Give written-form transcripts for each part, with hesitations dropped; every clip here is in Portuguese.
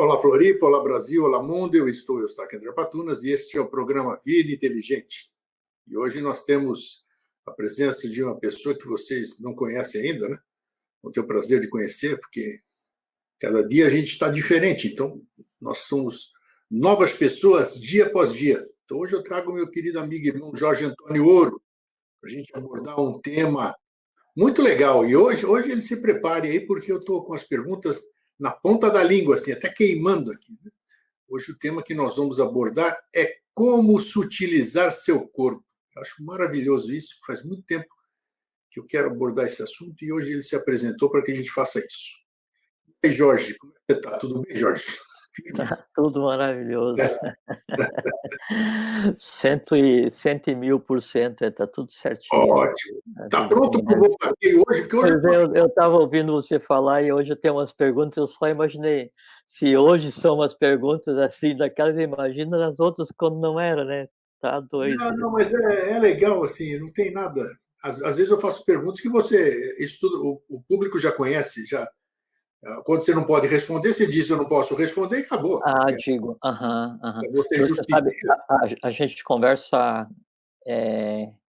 Olá, Floripa, olá, Brasil, olá, mundo. Eu sou Eustáquio André Patunas e este é o programa Vida Inteligente. E hoje nós temos a presença de uma pessoa que vocês não conhecem ainda, né? Vou ter o prazer de conhecer, porque cada dia a gente está diferente. Então, nós somos novas pessoas dia após dia. Então, hoje eu trago o meu querido amigo e irmão Jorge Antônio Ouro, para a gente abordar um tema muito legal. E hoje ele se prepare aí, porque eu estou com as perguntas na ponta da língua, assim, até queimando aqui, né? Hoje o tema que nós vamos abordar é como sutilizar seu corpo. Eu acho maravilhoso isso, faz muito tempo que eu quero abordar esse assunto e hoje ele se apresentou para que a gente faça isso. E aí, Jorge, como é que você está? Tudo bem, Jorge? Tá tudo maravilhoso. 100.000%, tá tudo certinho. Ótimo. Está pronto para o bombardeio hoje? Porque hoje eu estava ouvindo você falar e hoje eu tenho umas perguntas, eu só imaginei. Se hoje são umas perguntas assim, daquelas, imagina nas outras quando não era, né? Tá doido. Não, mas é legal, assim, não tem nada. Às vezes eu faço perguntas que você estuda, o público já conhece, já. Quando você não pode responder, você diz eu não posso responder e acabou. Digo, Você Você sabe, justifica. a gente conversa,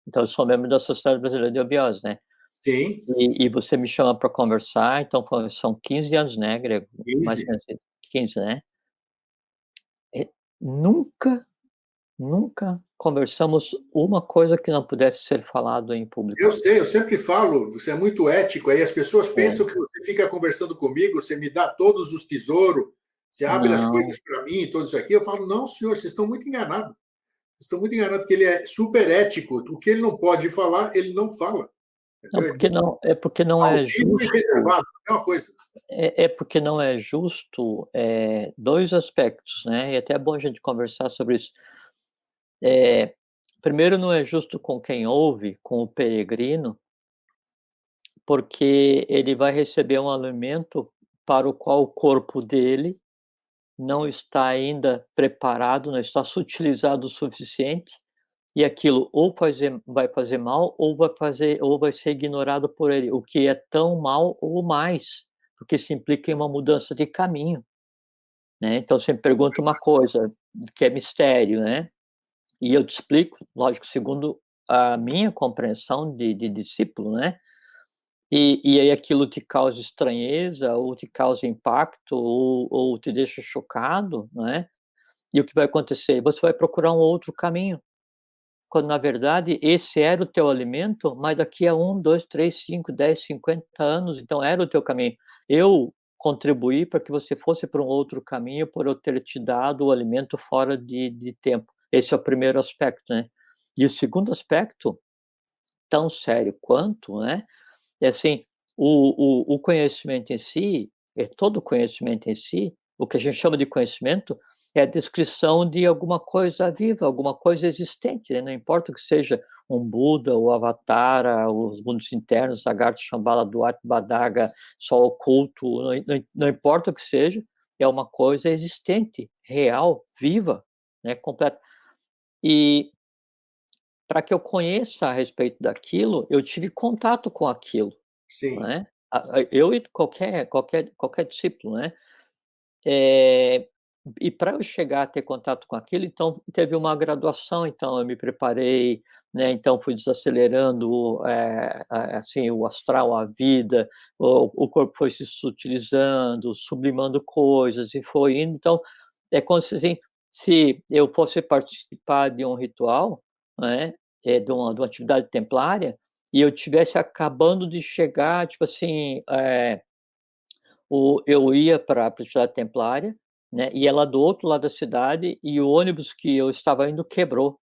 então eu sou membro da Sociedade Brasileira de Obiose, né? Sim. E você me chama para conversar, então são 15 anos, né, Grego? 15. Mais ou menos 15, né? Nunca conversamos uma coisa que não pudesse ser falado em público. Eu sei, eu sempre falo, você é muito ético, aí as pessoas pensam que você fica conversando comigo, você me dá todos os tesouros, você abre as coisas para mim, tudo isso aqui. Eu falo, não, senhor, vocês estão muito enganados. Vocês estão muito enganados, porque ele é super ético. O que ele não pode falar, ele não fala. É porque não é justo. Reservado, é uma coisa. É porque não é justo, dois aspectos, né? E até é bom a gente conversar sobre isso. Primeiro, não é justo com quem ouve, com o peregrino, porque ele vai receber um alimento para o qual o corpo dele não está ainda preparado, não está sutilizado o suficiente, e aquilo ou vai fazer mal ou vai ser ignorado por ele, o que é tão mal ou mais, porque isso implica em uma mudança de caminho, né. Então você me pergunta uma coisa que é mistério, né, e eu te explico, lógico, segundo a minha compreensão de discípulo, né, e aí aquilo te causa estranheza ou te causa impacto ou te deixa chocado, né, e o que vai acontecer? Você vai procurar um outro caminho, quando na verdade esse era o teu alimento, mas daqui a 1, 2, 3, 5, 10, 50 anos, então era o teu caminho. Eu contribuí para que você fosse para um outro caminho, por eu ter te dado o alimento fora de tempo. Esse é o primeiro aspecto, né. E o segundo aspecto, tão sério quanto, né, é assim, o conhecimento em si, todo conhecimento em si, o que a gente chama de conhecimento, é a descrição de alguma coisa viva, alguma coisa existente, né, não importa que seja um Buda, o Avatara, os mundos internos, Agartha, Shambhala, Duat, Badaga, Sol oculto, não importa o que seja, é uma coisa existente, real, viva, né, completa. E para que eu conheça a respeito daquilo, eu tive contato com aquilo. Sim. Né? Eu e qualquer discípulo, né? E para eu chegar a ter contato com aquilo, então teve uma graduação, então eu me preparei, né? Então fui desacelerando, assim, o astral, a vida, o corpo foi se sutilizando, sublimando coisas e foi indo. Então é como se, assim, se eu fosse participar de um ritual, né? De uma atividade templária, e eu tivesse acabando de chegar, tipo assim, eu ia para a atividade templária, né, e ela do outro lado da cidade, e o ônibus que eu estava indo quebrou,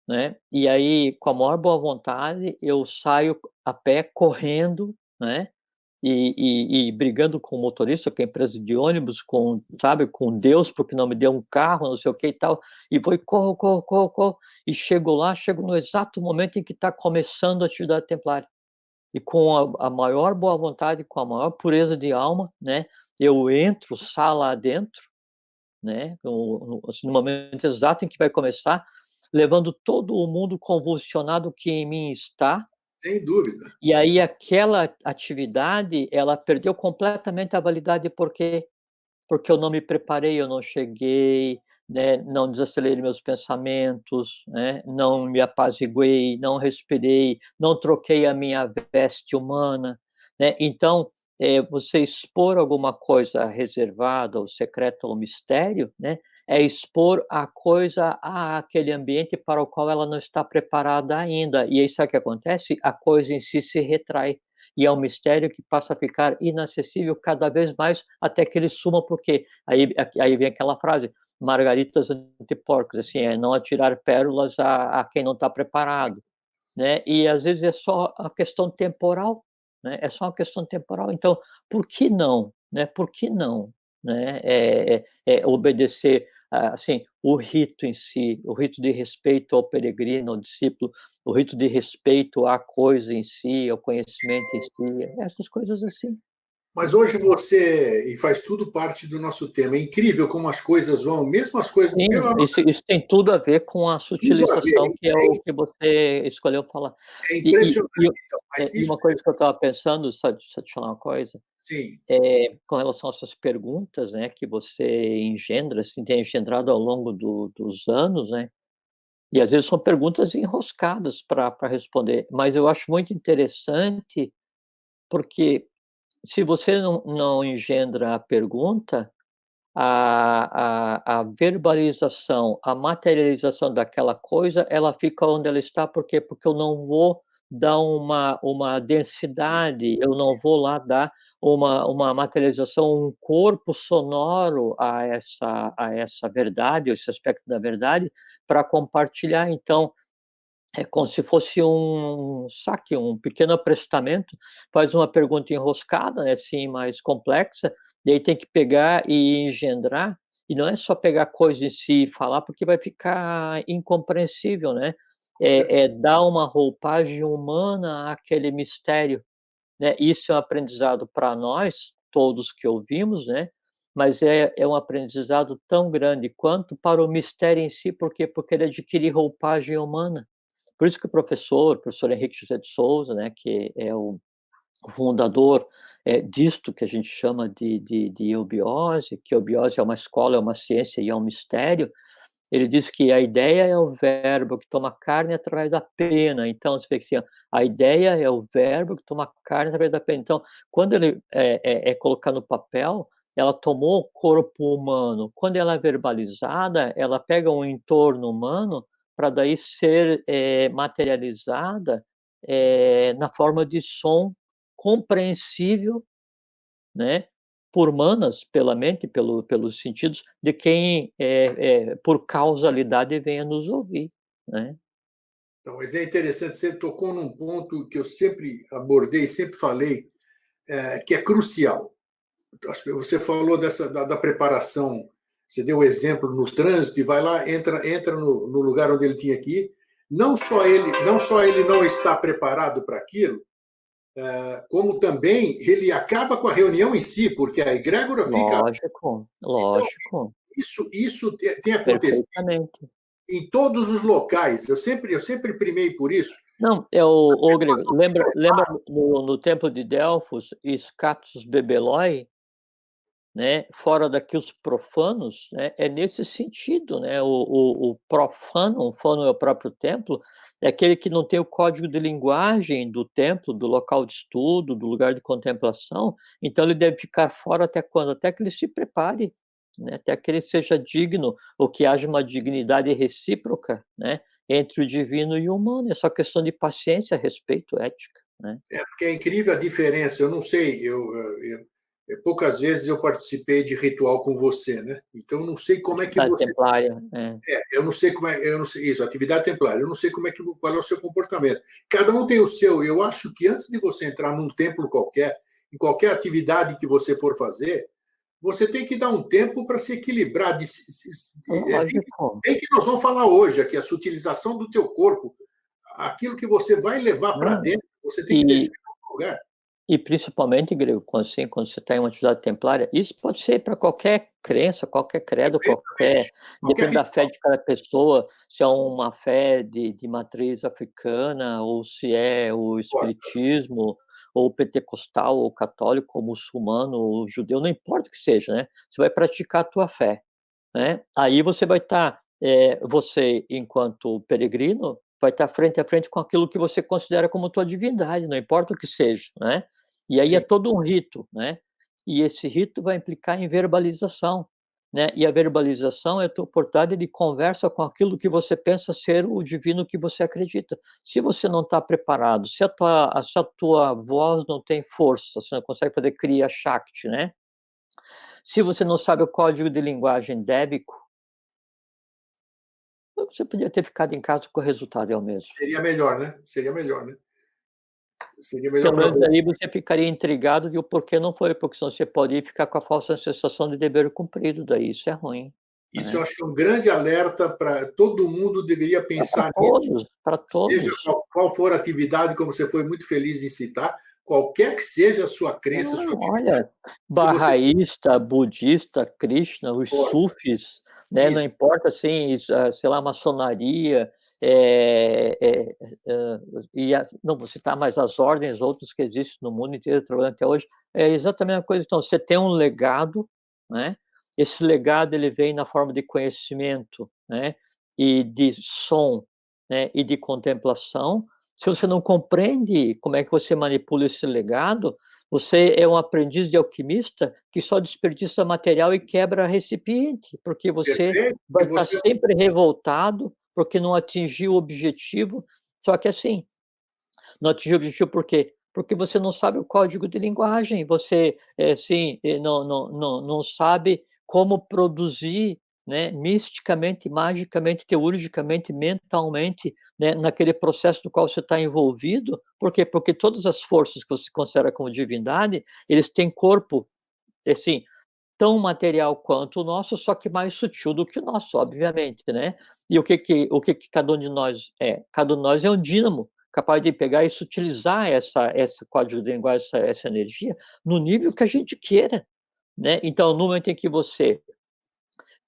né, e aí, com a maior boa vontade, eu saio a pé correndo, né, e brigando com o motorista, com a empresa de ônibus, sabe, com Deus, porque não me deu um carro, não sei o que e tal, e vou e corro, corro, corro, corro, e chego no exato momento em que está começando a atividade templária. E com a maior boa vontade, com a maior pureza de alma, né, eu entro sala adentro, né, assim, no momento exato em que vai começar, levando todo o mundo convulsionado que em mim está. Sem dúvida. E aí aquela atividade, ela perdeu completamente a validade, porque porque eu não me preparei, eu não cheguei, né, não desacelerei meus pensamentos, né, não me apaziguei, não respirei, não troquei a minha veste humana, né. Então, você expor alguma coisa reservada ou secreta ou mistério, né, é expor a coisa àquele ambiente para o qual ela não está preparada ainda. E aí sabe o que acontece? A coisa em si se retrai, e é um mistério que passa a ficar inacessível cada vez mais até que ele suma, porque aí vem aquela frase: "Margaritas ante porcos", assim, é não atirar pérolas a quem não está preparado, né. E às vezes é só a questão temporal, né, é só uma questão temporal. Então, por que não, né, por que não, né, obedecer, assim, o rito em si, o rito de respeito ao peregrino, ao discípulo, o rito de respeito à coisa em si, ao conhecimento em si, essas coisas assim, Mas né. hoje você, e faz tudo parte do nosso tema, é incrível como as coisas vão, mesmo as coisas, Sim, pela isso tem tudo a ver com a tudo a ver, sutilização, que é o que você escolheu falar. é E impressionante, e então, mas e isso uma coisa que eu estava pensando, só deixa eu te falar uma coisa, sim, com relação às suas perguntas, né, que você engendra, assim, tem engendrado ao longo dos anos, né, e às vezes são perguntas enroscadas para responder, mas eu acho muito interessante, porque se você não engendra a pergunta, a verbalização, a materialização daquela coisa, ela fica onde ela está, por quê? Porque eu não vou dar uma densidade, eu não vou lá dar uma materialização, um corpo sonoro a essa verdade, esse aspecto da verdade, para compartilhar. Então, é como se fosse um saque, um pequeno aprestamento, faz uma pergunta enroscada, né, assim, mais complexa, e aí tem que pegar e engendrar, e não é só pegar coisa em si e falar, porque vai ficar incompreensível, né. com certeza. É dar uma roupagem humana àquele mistério, né. Isso é um aprendizado para nós, todos que ouvimos, né, mas é um aprendizado tão grande quanto para o mistério em si, por quê? Porque ele adquire roupagem humana. Por isso que o professor Henrique José de Souza, né, que é o fundador, disto que a gente chama de eubiose, que a eubiose é uma escola, é uma ciência e é um mistério, ele diz que a ideia é o verbo que toma carne através da pena. Então você vê que, assim, ó, a ideia é o verbo que toma carne através da pena. Então, quando ele é colocado no papel, ela tomou o corpo humano. Quando ela é verbalizada, ela pega um entorno humano para daí ser, materializada, na forma de som compreensível, né, por manas, pela mente, pelos sentidos de quem, por causalidade venha nos ouvir, né. Então, mas é interessante, você tocou num ponto que eu sempre abordei, sempre falei, que é crucial. Você falou da preparação, você deu o exemplo no trânsito e vai lá, entra no lugar onde ele tinha que ir. Não só ele não está preparado para aquilo, como também ele acaba com a reunião em si, porque a egrégora fica. Lógico, Então, lógico, isso tem acontecido perfeitamente. em todos os locais. Eu sempre primei por isso. Não, Grego, lembra no templo de Delfos, Scatus Bebeloi, né, fora daqui os profanos, né, é nesse sentido, né, o profano, o fano é o próprio templo, é aquele que não tem o código de linguagem do templo, do local de estudo, do lugar de contemplação, então ele deve ficar fora até quando? Até que ele se prepare, né, até que ele seja digno, ou que haja uma dignidade recíproca, né, entre o divino e o humano, é só questão de paciência, respeito, ética, né. Porque é incrível a diferença. Eu não sei, poucas vezes eu participei de ritual com você, né? Então eu não sei como é que Atividade você. templária, Eu não sei como é, eu não sei isso, atividade templária. Eu não sei qual é o seu comportamento. Cada um tem o seu. Eu acho que antes de você entrar num templo qualquer, em qualquer atividade que você for fazer, você tem que dar um tempo para se equilibrar. lógico, Bem que nós vamos falar hoje aqui, a sutilização do teu corpo, aquilo que você vai levar para não, dentro, você tem que deixar e em algum lugar. E principalmente, grego, quando assim, quando você está em uma atividade templária, isso pode ser para qualquer crença, qualquer credo, qualquer, Perfeitamente. Qualquer depende da fé ritual. de cada pessoa, se é uma fé de matriz africana ou se é o espiritismo ou pentecostal, ou católico, ou muçulmano, ou judeu, não importa o que seja, né? Você vai praticar a tua fé, né? Aí você vai estar, você, enquanto peregrino, vai estar frente a frente com aquilo que você considera como tua divindade, não importa o que seja, né? E aí é Sim. todo um rito, né? E esse rito vai implicar em verbalização, né? E a verbalização é a tua oportunidade de conversa com aquilo que você pensa ser o divino que você acredita. Se você não está preparado, se a tua voz não tem força, você não consegue fazer Kriya Shakti, né? Se você não sabe o código de linguagem débico, você podia ter ficado em casa, que o resultado é o mesmo. Seria melhor, né? Seria melhor, né? Seria melhor Pelo para menos você. aí você ficaria intrigado de o porquê não foi, porque senão você pode ficar com a falsa sensação de dever cumprido, daí isso é ruim, Isso eu né. acho que é um grande alerta para todo mundo deveria É para pensar nisso, todos, para seja todos. qual for a atividade, como você foi muito feliz em citar, qualquer que seja a sua crença, a sua Não, atividade, olha, que você bahaísta, budista, Krishna, os for. sufis, né, não Isso, importa, assim, sei lá, maçonaria, eh eh e não vou citar mais as ordens outras que existem no mundo inteiro trabalhando até hoje, é exatamente a coisa. Então, você tem um legado, né, esse legado ele vem na forma de conhecimento, né, e de som, né, e de contemplação. Se você não compreende como é que você manipula esse legado, você é um aprendiz de alquimista que só desperdiça material e quebra recipiente, porque você perfeito, vai e estar você sempre revoltado, porque não atingiu o objetivo. Só que assim, não atingiu o objetivo por quê? Porque você não sabe o código de linguagem, você, assim, não sabe como produzir, né, misticamente, magicamente, teurgicamente, mentalmente, né, naquele processo no qual você está envolvido. Por quê? Porque todas as forças que você considera como divindade, eles têm corpo, assim, tão material quanto o nosso, só que mais sutil do que o nosso, obviamente, né. E o que cada um de nós é? Cada um de nós é um dínamo, capaz de pegar e sutilizar essa código de linguagem, essa energia, no nível que a gente queira, né. Então, no momento em que você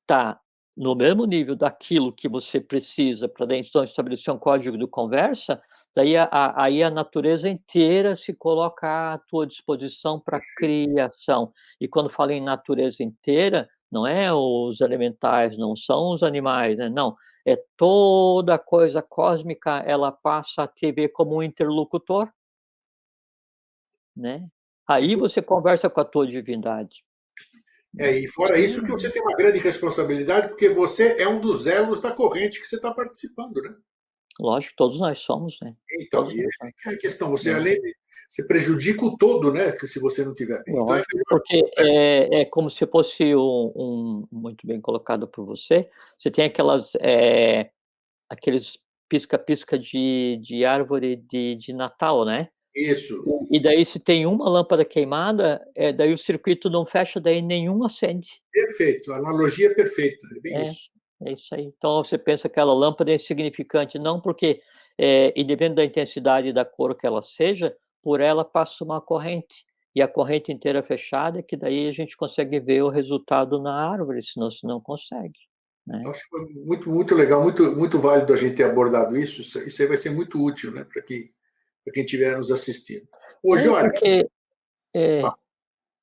está no mesmo nível daquilo que você precisa para daí então estabelecer um código de conversa, daí aí a natureza inteira se coloca à tua disposição para criação. E quando falo em natureza inteira, não é os elementais, não são os animais, né, não, é toda coisa cósmica, ela passa a te ver como um interlocutor, né. e Aí você conversa com a tua divindade, né. e fora isso que você tem uma grande responsabilidade, porque você é um dos elos da corrente que você está participando, né? Lógico, todos nós somos, né, Então, todos e nós essa somos, que é a questão, você né. além de você prejudica o todo, né, que se você não tiver bem. Então é Lógico, melhor, porque é como se fosse muito bem colocado por você, você tem aqueles pisca-pisca de árvore de Natal, né, isso, e daí se tem uma lâmpada queimada, daí o circuito não fecha, daí nenhum acende. perfeito, a analogia é perfeita, é bem É, isso. é isso aí. Então você pensa que aquela lâmpada é insignificante, não, porque, independente da intensidade da cor que ela seja, por ela passa uma corrente, e a corrente inteira fechada, que daí a gente consegue ver o resultado na árvore, senão você não consegue, Então né. acho que foi muito, muito legal, muito, muito válido a gente ter abordado isso, isso aí vai ser muito útil, né, para quem estiver nos assistindo. Hoje, É, olha, porque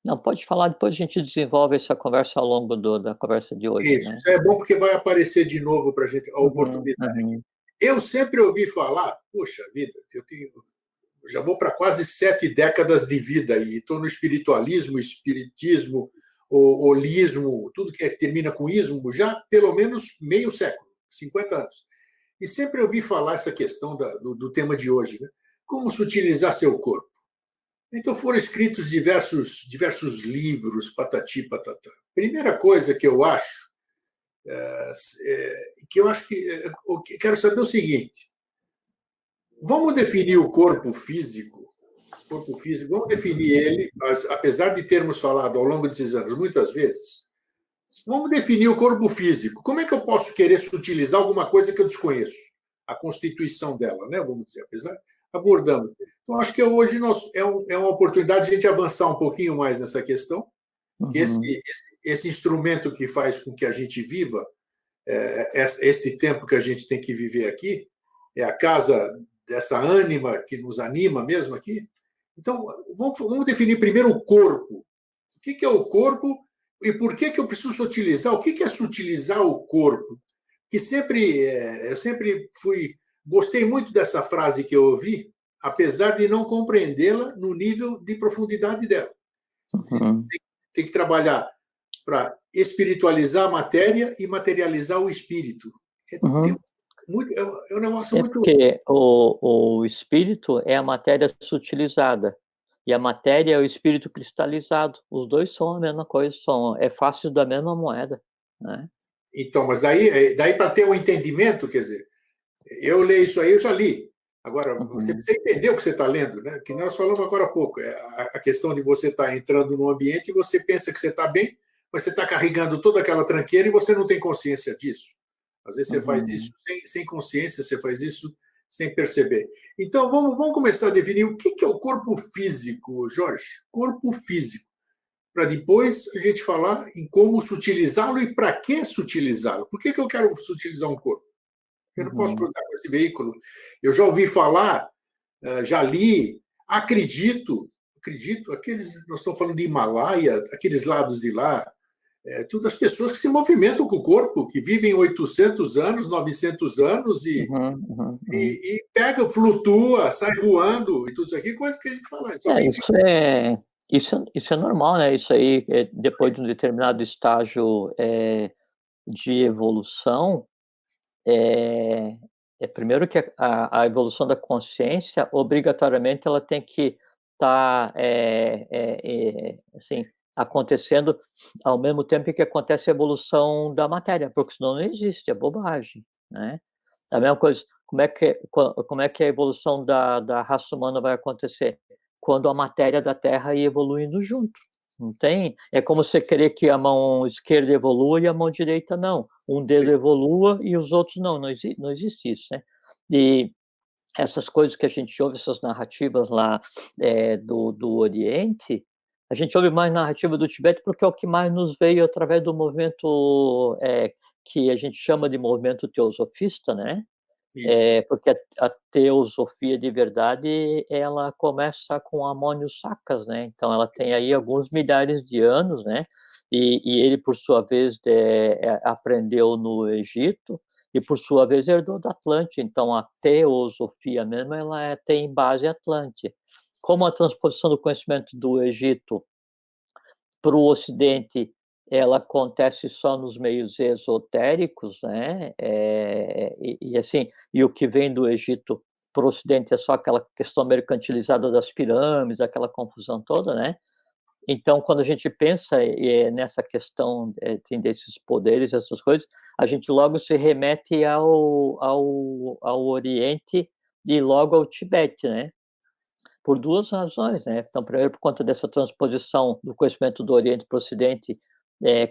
não, pode falar, depois a gente desenvolve essa conversa ao longo da conversa de hoje, né. isso é bom porque vai aparecer de novo para a gente a Uhum, oportunidade. uhum. Eu sempre ouvi falar, puxa vida, eu já vou para quase 7 décadas de vida e estou no espiritualismo, espiritismo, holismo, tudo que termina com ismo, já pelo menos meio século, 50 anos. E sempre ouvi falar essa questão do tema de hoje, né? Como se utilizar seu corpo. Então foram escritos diversos livros, patati patatá. Primeira coisa que eu acho, que eu acho que quero saber o seguinte: vamos definir o corpo físico, vamos definir ele, apesar de termos falado ao longo desses anos muitas vezes, vamos definir o corpo físico. Como é que eu posso querer utilizar alguma coisa que eu desconheço? A constituição dela, né? Vamos dizer, apesar, abordamos. Então, acho que hoje é uma oportunidade de a gente avançar um pouquinho mais nessa questão, que Uhum. esse instrumento que faz com que a gente viva este tempo que a gente tem que viver aqui, é a casa dessa ânima que nos anima mesmo aqui, Então, vamos definir primeiro o corpo. O que é o corpo e por que eu preciso sutilizar? O que é sutilizar o corpo? Que eu sempre gostei muito dessa frase que eu ouvi, apesar de não compreendê-la no nível de profundidade dela. Uhum. Tem que trabalhar para espiritualizar a matéria e materializar o espírito. Uhum. É um negócio muito... Porque o espírito é a matéria sutilizada e a matéria é o espírito cristalizado. Os dois são a mesma coisa, é faces da mesma moeda, né? Então, mas daí para ter um entendimento, quer dizer, eu leio isso aí, eu já li. Agora, você precisa entender o que você está lendo, né? Que nós falamos agora há pouco. A questão de você estar entrando num ambiente e você pensa que você está bem, mas você está carregando toda aquela tranqueira e você não tem consciência disso. Às vezes você faz isso sem consciência, você faz isso sem perceber. Então, vamos começar a definir o que é o corpo físico, Jorge. Corpo físico. Para depois a gente falar em como sutilizá-lo e para que sutilizá-lo. Por que eu quero sutilizar um corpo? Eu não posso cruzar com esse veículo. Eu já ouvi falar, já li, acredito, nós estamos falando de Himalaia, aqueles lados de lá, todas as pessoas que se movimentam com o corpo, que vivem 800 anos, 900 anos e pega, flutua, sai voando e tudo isso aqui, coisa que a gente fala. Isso é normal, né? Isso aí, depois de um determinado estágio de evolução, primeiro que a evolução da consciência, obrigatoriamente, ela tem que estar assim, acontecendo ao mesmo tempo que acontece a evolução da matéria, porque senão não existe, é bobagem, né? A mesma coisa, como é que a evolução da raça humana vai acontecer? Quando a matéria da Terra ir evoluindo junto. Não tem? É como você querer que a mão esquerda evolua e a mão direita não. Um dedo evolua e os outros não. Não existe isso, né? E essas coisas que a gente ouve, essas narrativas lá do Oriente, a gente ouve mais narrativa do Tibete porque é o que mais nos veio através do movimento que a gente chama de movimento teosofista, né? Porque a teosofia de verdade, ela começa com Amônio Saccas, né? Então, ela tem aí alguns milhares de anos, né? E ele, por sua vez, aprendeu no Egito e, por sua vez, herdou da Atlântida. Então, a teosofia mesmo, ela tem base atlântica. Como a transposição do conhecimento do Egito para o Ocidente, ela acontece só nos meios esotéricos, né? Assim, e o que vem do Egito para o Ocidente é só aquela questão mercantilizada das pirâmides, aquela confusão toda, né? Então, quando a gente pensa nessa questão desses poderes, essas coisas, a gente logo se remete ao Oriente e logo ao Tibete, né? Por duas razões, né? Então, primeiro, por conta dessa transposição do conhecimento do Oriente para o Ocidente,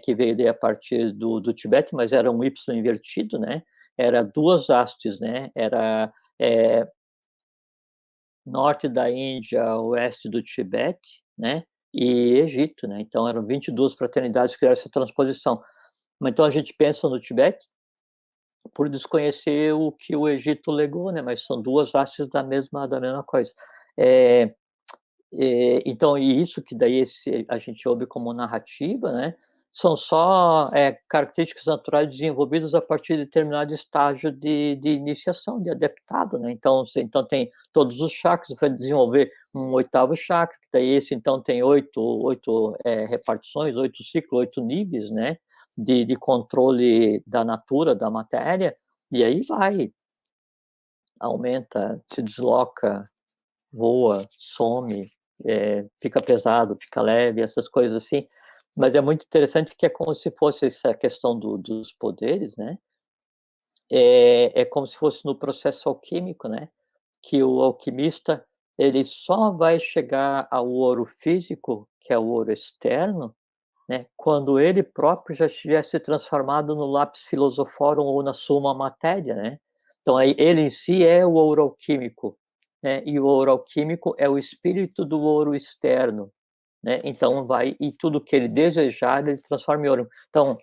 que veio a partir do Tibete, mas era um Y invertido, né? Era duas hastes, né? Era norte da Índia, oeste do Tibete, né? E Egito, né? Então, eram 22 fraternidades que fizeram essa transposição. Mas, então, a gente pensa no Tibete por desconhecer o que o Egito legou, né? Mas são duas hastes da mesma coisa. Então, e isso que daí a gente ouve como narrativa, né? São só características naturais desenvolvidas a partir de determinado estágio de iniciação, de adaptado, né? Então tem todos os chakras, vai desenvolver um oitavo chakra, que daí esse então tem oito repartições, 8 ciclos, 8 níveis, né? De controle da natura, da matéria, e aí vai, aumenta, se desloca, voa, some, fica pesado, fica leve, essas coisas assim. Mas é muito interessante que é como se fosse essa questão dos poderes, né? É como se fosse no processo alquímico, né? Que o alquimista, ele só vai chegar ao ouro físico, que é o ouro externo, né? Quando ele próprio já estiver se transformado no lápis filosoforum ou na suma matéria, né? Então, aí, ele em si é o ouro alquímico, né? E o ouro alquímico é o espírito do ouro externo, né? Então, e tudo que ele desejar, ele transforma em ouro. Então,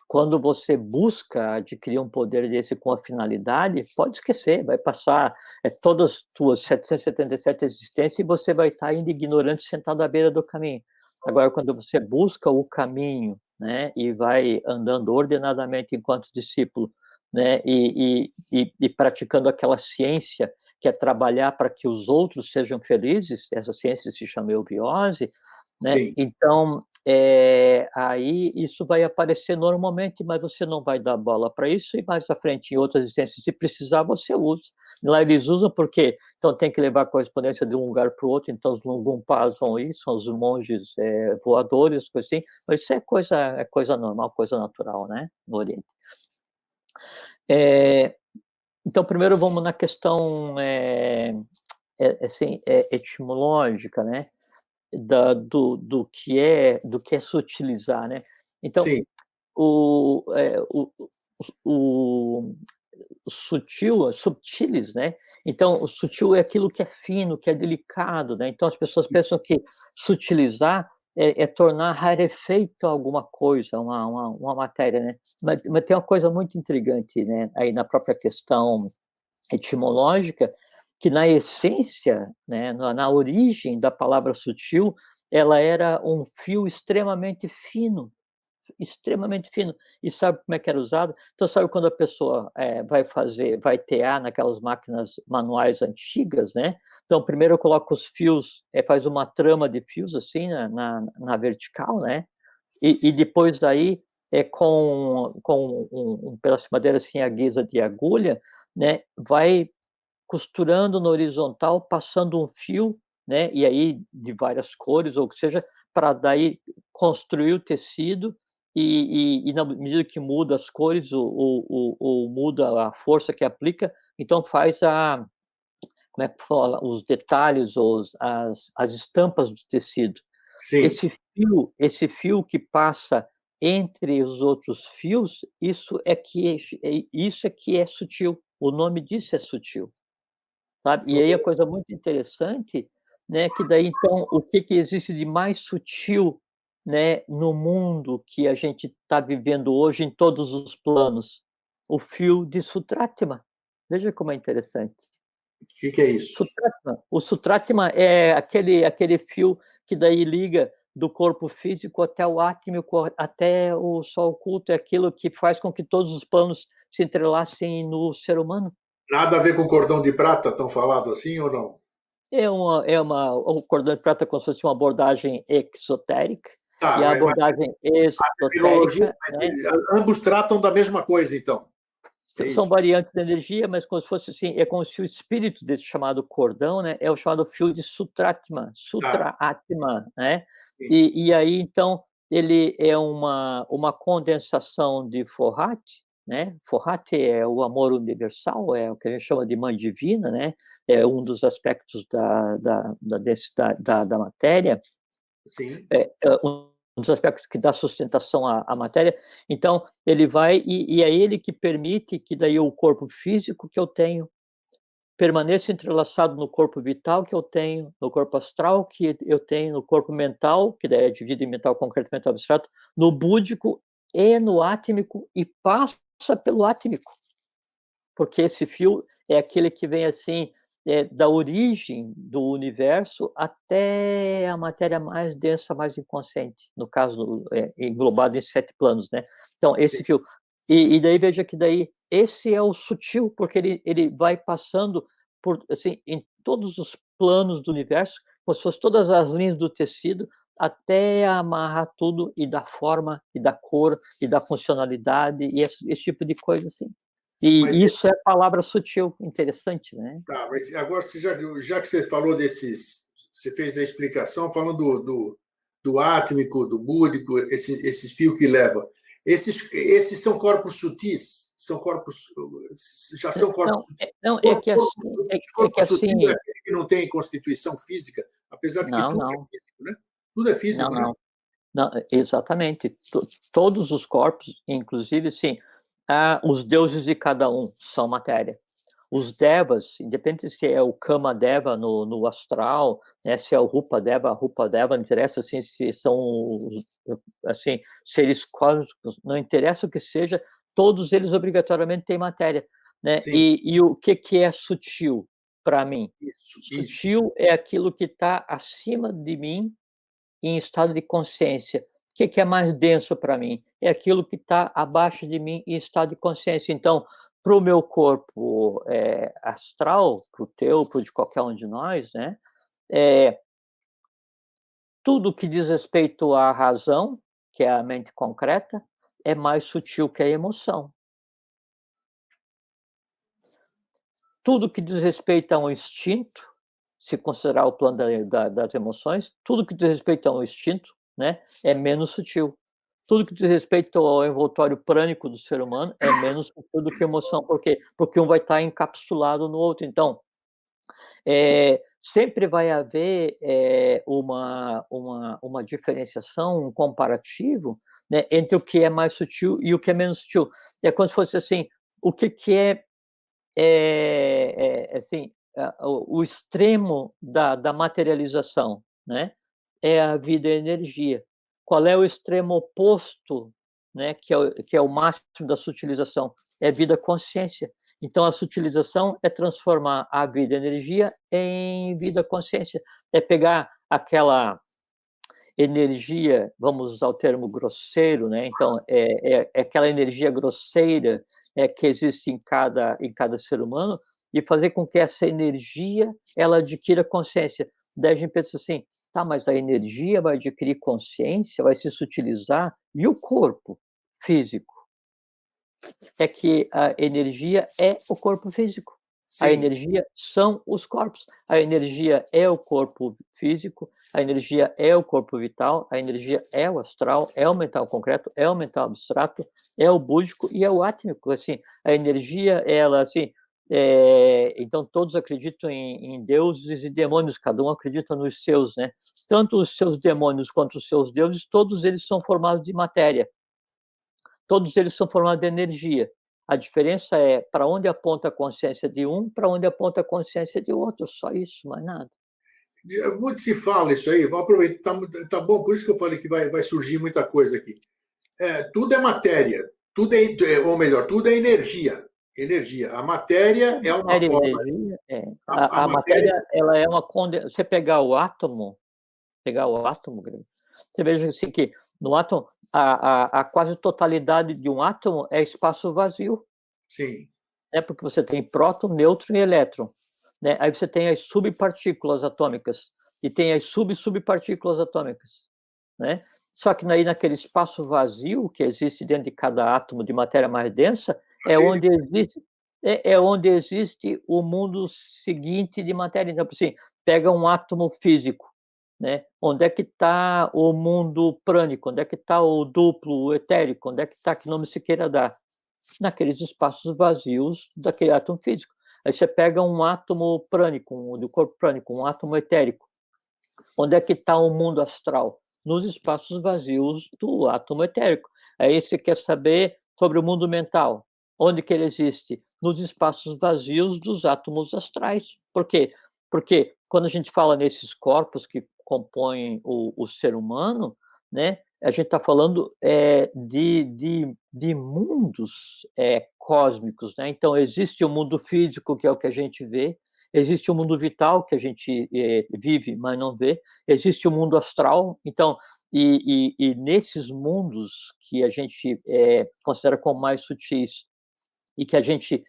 Quando você busca adquirir um poder desse com a finalidade, pode esquecer, vai passar todas as tuas 777 existências e você vai estar ainda ignorante sentado à beira do caminho. Agora, quando você busca o caminho, né, e vai andando ordenadamente enquanto discípulo, né, e praticando aquela ciência que é trabalhar para que os outros sejam felizes, essa ciência se chama eubiose, né? Sim. Então, aí isso vai aparecer normalmente, mas você não vai dar bola para isso, e mais à frente, em outras existências, se precisar, você usa. Lá eles usam porque então tem que levar a correspondência de um lugar para o outro, então os Lungumpas vão ir, são os monges voadores, coisa assim, mas isso é coisa normal, coisa natural, né, no Oriente. Então, primeiro vamos na questão assim, etimológica, né? Do que é sutilizar, né? Então, Sim. o sutil, subtilis, né? Então, o sutil é aquilo que é fino, que é delicado, né? Então, as pessoas pensam que sutilizar é tornar rarefeito alguma coisa, uma matéria, né? Mas tem uma coisa muito intrigante, né? Aí na própria questão etimológica, que na essência, né, na origem da palavra sutil, ela era um fio extremamente fino, extremamente fino. E sabe como é que era usado? Então, sabe quando a pessoa vai tear naquelas máquinas manuais antigas, né? Então, primeiro eu coloco os fios, faz uma trama de fios assim na vertical, né? E depois daí, com um pedaço de madeira assim, à guisa de agulha, né? Vai costurando no horizontal, passando um fio, né? E aí de várias cores, ou que seja, para daí construir o tecido e na medida que muda as cores ou muda a força que aplica, então faz como é que fala, os detalhes, as estampas do tecido. Sim. Esse fio que passa entre os outros fios, isso é que é sutil. O nome disso é sutil. Sabe? E aí a coisa muito interessante, né, que daí então o que existe de mais sutil, né, no mundo que a gente está vivendo hoje em todos os planos? O fio de Sutratma. Veja como é interessante. O que é isso? O Sutratma é aquele fio que daí liga do corpo físico até o átmico, até o sol oculto, é aquilo que faz com que todos os planos se entrelacem no ser humano. Nada a ver com cordão de prata, tão falado assim ou não? O cordão de prata é como se fosse uma abordagem exotérica, e Tá, a mas abordagem terminologia, esotérica, mas né, ambos tratam da mesma coisa, então. É são isso. variantes da energia, mas como se fosse assim, é como se o espírito desse chamado cordão, né, é o chamado fio de Sutratma, Tá. Sutra-Atma, né? Sim. E aí, então, ele é uma condensação de Fohat, né? Fohat é o amor universal, é o que a gente chama de mãe divina, né? É um dos aspectos da densidade da matéria, Sim. um dos aspectos que dá sustentação à matéria. Então, ele vai e é ele que permite que daí o corpo físico que eu tenho permaneça entrelaçado no corpo vital que eu tenho, no corpo astral que eu tenho, no corpo mental, que daí é dividido em mental concreto e mental abstrato, no búdico e no átmico, e passa pelo átmico, porque esse fio é aquele que vem assim, da origem do universo até a matéria mais densa, mais inconsciente, no caso, englobado em 7 planos, né? Então, Sim. esse fio. E daí veja que daí esse é o sutil, porque ele vai passando por, assim, em todos os planos do universo, como se fossem todas as linhas do tecido, até amarrar tudo e dar forma, e dar cor, e dar funcionalidade, e esse tipo de coisa, assim. Mas, E isso é palavra sutil, interessante, né? tá, mas agora, já que você falou desses, você fez a explicação falando do átmico, do búdico, esses fios que leva. Esses são corpos sutis? São corpos, já são corpos Não, sutis? não é que assim, Corpo sutil é aquele que não tem constituição física, apesar de que não, tudo é não, físico, né? Tudo é não, físico, né? não, não, exatamente. Todos os corpos, inclusive, sim, os deuses de cada um são matéria. os devas, independente se é o Kama Deva no astral, né, se é o Rupa Deva, não interessa assim, se são assim, seres cósmicos, não interessa o que seja, todos eles obrigatoriamente têm matéria, né? Sim, E o que é sutil para mim? isso. Sutil é aquilo que está acima de mim em estado de consciência. O que é mais denso para mim? É aquilo que está abaixo de mim em estado de consciência. Então, para o meu corpo astral, para o teu, para o de qualquer um de nós, né? Tudo que diz respeito à razão, que é a mente concreta, é mais sutil que a emoção. Tudo que diz respeito a um instinto, se considerar o plano das emoções, tudo que diz respeito a um instinto, né, é menos sutil. Tudo que diz respeito ao envoltório prânico do ser humano é menos sutil do que emoção. Por quê? Porque um vai estar encapsulado no outro. Então, sempre vai haver uma diferenciação, um comparativo, né, entre o que é mais sutil e o que é menos sutil. É como se fosse assim, o que assim, o extremo da materialização, né, é a vida e a energia. Qual é o extremo oposto, né, que é o máximo da sutilização? É vida consciência. Então, a sutilização é transformar a vida e a energia em vida consciência. É pegar aquela energia, vamos usar o termo grosseiro, né? Então, é aquela energia grosseira que existe em cada ser humano e fazer com que essa energia ela adquira consciência. Daí a gente pensa assim, tá, mas a energia vai adquirir consciência, vai se sutilizar, e o corpo físico? É que a energia é o corpo físico. A Sim, energia são os corpos. A energia é o corpo físico, a energia é o corpo vital, a energia é o astral, é o mental concreto, é o mental abstrato, é o búdico e é o átmico. Assim, a energia, ela, assim, então todos acreditam em deuses e demônios, cada um acredita nos seus, né? Tanto os seus demônios quanto os seus deuses, todos eles são formados de matéria. Todos eles são formados de energia. A diferença é para onde aponta a consciência de um, para onde aponta a consciência de outro, só isso, mais nada. Muito se fala isso aí, vamos aproveitar, tá bom, por isso que eu falei que vai surgir muita coisa aqui. Tudo é matéria, tudo ou melhor, tudo é energia. Energia. A matéria é uma Matéria e forma. energia, A a matéria. matéria, ela é uma você pegar o átomo, Greg, você veja assim que no átomo, a quase totalidade de um átomo é espaço vazio, Sim, né? Porque você tem próton, nêutron e elétron, né? Aí você tem as subpartículas atômicas e tem as subpartículas atômicas, né? Só que aí naquele espaço vazio que existe dentro de cada átomo de matéria mais densa tá cheio de. é onde existe o mundo seguinte de matéria. Então, assim, pega um átomo físico, né? Onde é que está o mundo prânico? Onde é que está o duplo, o etérico? Onde é que está, que nome se queira dar? Naqueles espaços vazios daquele átomo físico. Aí você pega um átomo prânico, do corpo prânico, um átomo etérico. Onde é que está o mundo astral? Nos espaços vazios do átomo etérico. Aí você quer saber sobre o mundo mental. Onde que ele existe? Nos espaços vazios dos átomos astrais. Por quê? Porque quando a gente fala nesses corpos que compõem o ser humano, né, a gente está falando de mundos cósmicos. Né? Então, existe o mundo físico, que é o que a gente vê, existe o mundo vital, que a gente vive, mas não vê, existe o mundo astral. Então, e nesses mundos que a gente considera como mais sutis e que a gente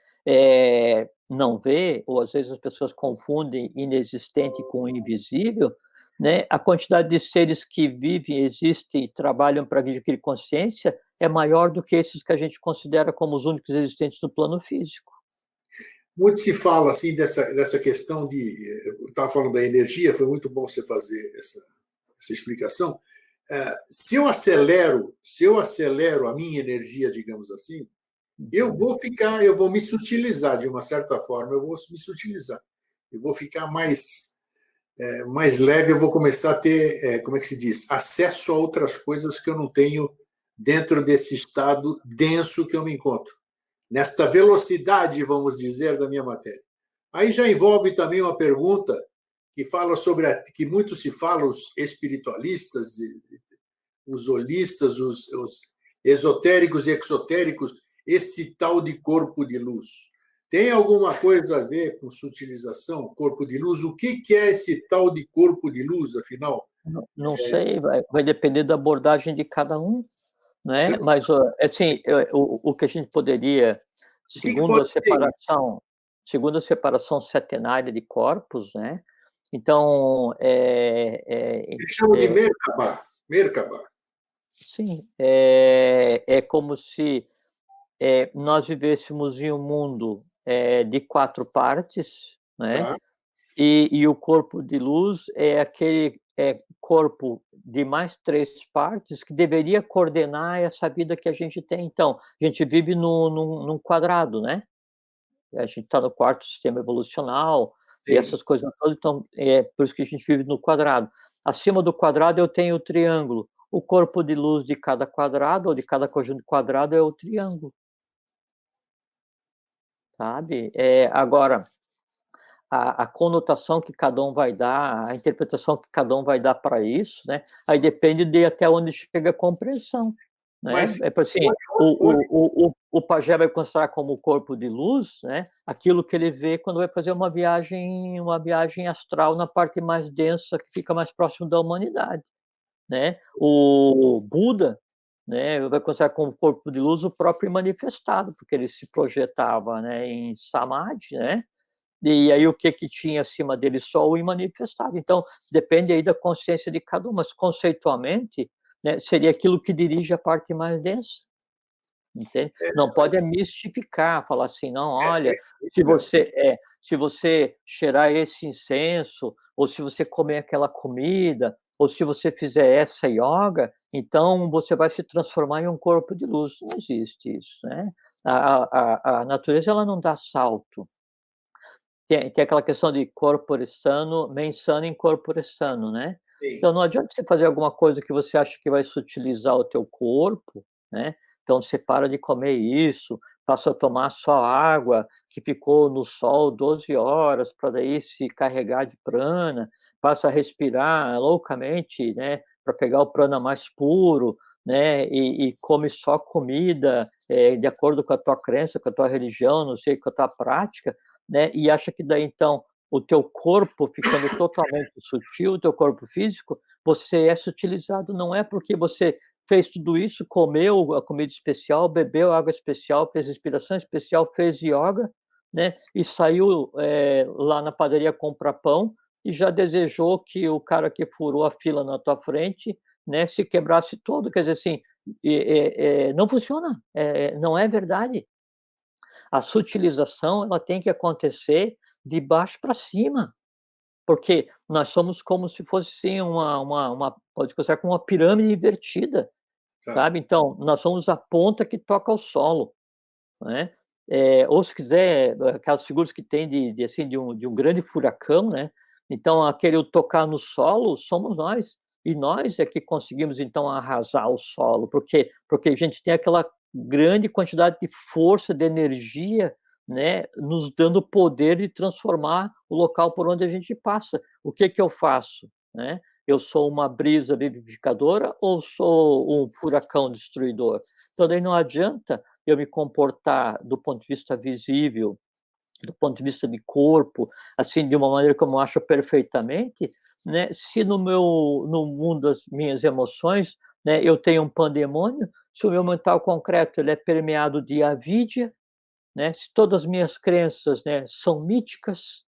não vê, ou às vezes as pessoas confundem inexistente com invisível, né? A quantidade de seres que vivem, existem e trabalham para adquirir consciência é maior do que esses que a gente considera como os únicos existentes no plano físico. Muito se fala assim dessa questão de. Eu estava falando da energia, foi muito bom você fazer essa explicação. Se eu acelero a minha energia, digamos assim, eu vou me sutilizar de uma certa forma, eu vou me sutilizar. Eu vou ficar mais leve, eu vou começar a ter, como é que se diz, acesso a outras coisas que eu não tenho dentro desse estado denso que eu me encontro. nesta velocidade, vamos dizer, da minha matéria. Aí já envolve também uma pergunta que fala sobre que muito se fala, os espiritualistas, os holistas, os esotéricos e exotéricos, esse tal de corpo de luz. Tem alguma coisa a ver com sutilização, corpo de luz? O que é esse tal de corpo de luz, afinal? Não sei, vai depender da abordagem de cada um, né? Mas, assim, o que a gente poderia, segundo a separação setenária de corpos, né? Então, Eles chamam de Merkabah. Merkabah. Sim, é como se nós vivêssemos em um mundo de 4 partes, né? Tá. E o corpo de luz é aquele corpo de mais 3 partes que deveria coordenar essa vida que a gente tem. Então, a gente vive num quadrado, né? A gente está no 4º sistema evolucional e Sim. essas coisas todas, então, por isso que a gente vive no quadrado. Acima do quadrado eu tenho o triângulo. O corpo de luz de cada quadrado, ou de cada conjunto de quadrado, é o triângulo. Sabe? Agora, a conotação que cada um vai dar, a interpretação que cada um vai dar para isso, né? Aí depende de até onde chega a compreensão, né? Mas, assim, o pajé vai considerar como corpo de luz, né? Aquilo que ele vê quando vai fazer uma viagem astral na parte mais densa, que fica mais próximo da humanidade, né? O Buda, né, vai considerar como corpo de luz o próprio manifestado, porque ele se projetava, né, em samadhi, né? E aí o que tinha acima dele? Só o imanifestado. Então, depende aí da consciência de cada um, mas conceitualmente, né, seria aquilo que dirige a parte mais densa. Entende? Não pode mistificar, falar assim, não, olha, se você cheirar esse incenso, ou se você comer aquela comida, ou se você fizer essa yoga, então você vai se transformar em um corpo de luz. Não existe isso, né? A natureza, ela não dá salto. Tem aquela questão de corpore sano, mens sana in corpore sano, né? sim. Então não adianta você fazer alguma coisa que você acha que vai sutilizar o teu corpo, né? Então você para de comer isso, passa a tomar só água que ficou no sol 12 horas para daí se carregar de prana, passa a respirar loucamente, né? Para pegar o prana mais puro, né? E come só comida de acordo com a tua crença, com a tua religião, não sei, com a tua prática, né? E acha que daí então o teu corpo ficando totalmente sutil, o teu corpo físico, você é sutilizado, não é porque você fez tudo isso, comeu a comida especial, bebeu água especial, fez respiração especial, fez yoga, né? E saiu lá na padaria comprar pão e já desejou que o cara que furou a fila na tua frente, né, se quebrasse todo, quer dizer assim, não funciona, não é verdade. A sutilização, ela tem que acontecer de baixo para cima, porque nós somos como se fosse assim, pode considerar como uma pirâmide invertida, Tá. sabe? Então, nós somos a ponta que toca o solo, né? Ou se quiser, aquelas figuras que tem de um grande furacão, né? Então, aquele tocar no solo somos nós, e nós é que conseguimos então arrasar o solo, porque a gente tem aquela grande quantidade de força, de energia, né, nos dando o poder de transformar o local por onde a gente passa. O que eu faço, né? Eu sou uma brisa vivificadora ou sou um furacão destruidor? Então, daí não adianta eu me comportar do ponto de vista visível, do ponto de vista de corpo, assim, de uma maneira como eu acho perfeitamente, né? Se no mundo das minhas emoções, né, eu tenho um pandemônio, se o meu mental concreto ele é permeado de avidia, né? Se todas as minhas crenças, né, são míticas,